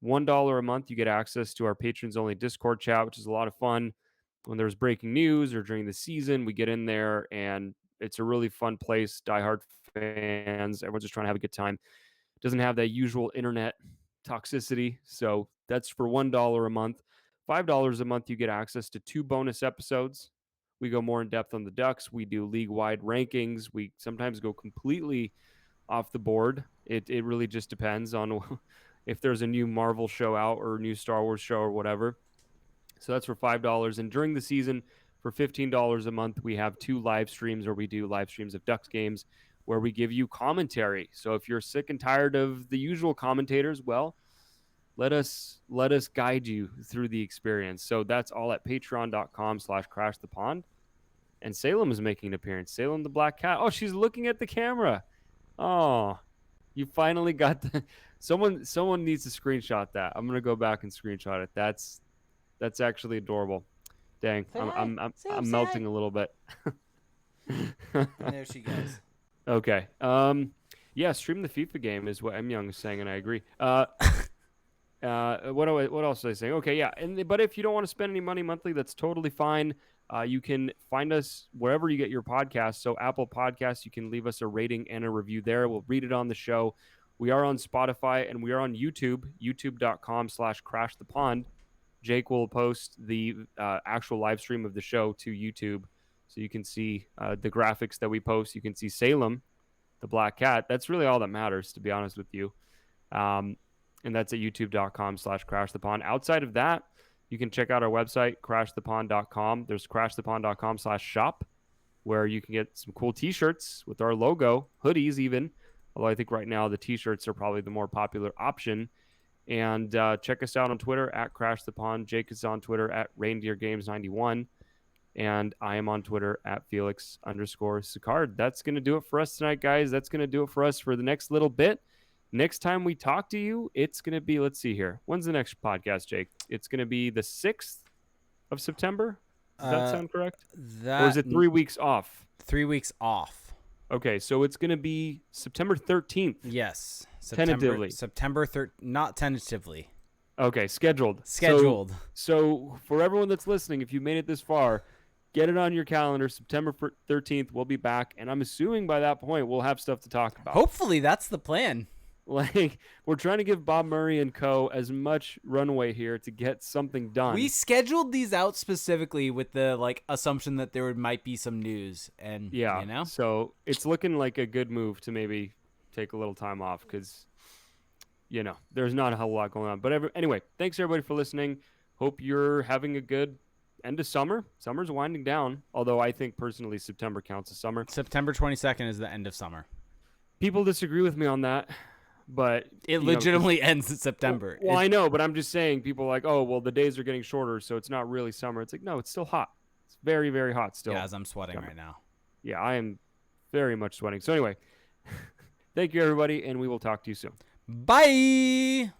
$1 a month, you get access to our patrons only Discord chat, which is a lot of fun. When there's breaking news or during the season, we get in there and it's a really fun place. Diehard fans, everyone's just trying to have a good time. Doesn't have that usual internet toxicity. So that's for $1 a month. $5 a month, you get access to 2 bonus episodes. We go more in depth on the Ducks. We do league-wide rankings. We sometimes go completely off the board. It really just depends on if there's a new Marvel show out or a new Star Wars show or whatever. So that's for $5. And during the season, for $15 a month, we have 2 live streams where we do live streams of Ducks games where we give you commentary. So if you're sick and tired of the usual commentators, well, let us guide you through the experience. So that's all at patreon.com/crashthepond. And Salem is making an appearance. Salem the Black Cat. Oh, she's looking at the camera. Oh, you finally got the someone needs to screenshot that. I'm gonna go back and screenshot it. That's actually adorable. Dang, I'm melting a little bit. And there she goes. Okay. Yeah, stream the FIFA game is what M Young is saying, and I agree. What else was I saying? Okay, yeah. But if you don't want to spend any money monthly, that's totally fine. You can find us wherever you get your podcasts. So Apple Podcasts, you can leave us a rating and a review there. We'll read it on the show. We are on Spotify and we are on YouTube, youtube.com/crashthepond. Jake will post the actual live stream of the show to YouTube. So you can see the graphics that we post. You can see Salem, the Black Cat. That's really all that matters, to be honest with you. And that's at youtube.com/crashthepond. Outside of that, you can check out our website, crashthepond.com. There's crashthepond.com/shop, where you can get some cool t-shirts with our logo, hoodies even. Although I think right now the t-shirts are probably the more popular option. And check us out on Twitter at crashthepond. Jake is on Twitter at reindeergames91. And I am on Twitter at Felix_Sicard. That's going to do it for us tonight, guys. That's going to do it for us for the next little bit. Next time we talk to you, it's going to be, let's see here. When's the next podcast, Jake? It's going to be the 6th of September. Does that sound correct? Or is it 3 weeks off? 3 weeks off. Okay, so it's going to be September 13th. Yes. Tentatively. September 13th. Not tentatively. Okay, scheduled. So for everyone that's listening, if you made it this far, get it on your calendar. September 13th, we'll be back. And I'm assuming by that point, we'll have stuff to talk about. Hopefully, that's the plan. Like, we're trying to give Bob Murray and co. as much runway here to get something done. We scheduled these out specifically with the assumption that there might be some news, and yeah, so it's looking like a good move to maybe take a little time off because there's not a whole lot going on. But anyway, thanks everybody for listening. Hope you're having a good end of summer. Summer's winding down, although I think personally September counts as summer. September 22nd is the end of summer. People disagree with me on that. But it legitimately ends in September. Well, I know, but I'm just saying people are like, oh, well, the days are getting shorter, so it's not really summer. It's like, no, it's still hot. It's very, very hot still. Yeah, as I'm sweating right now. Yeah, I am very much sweating. So anyway, thank you, everybody, and we will talk to you soon. Bye.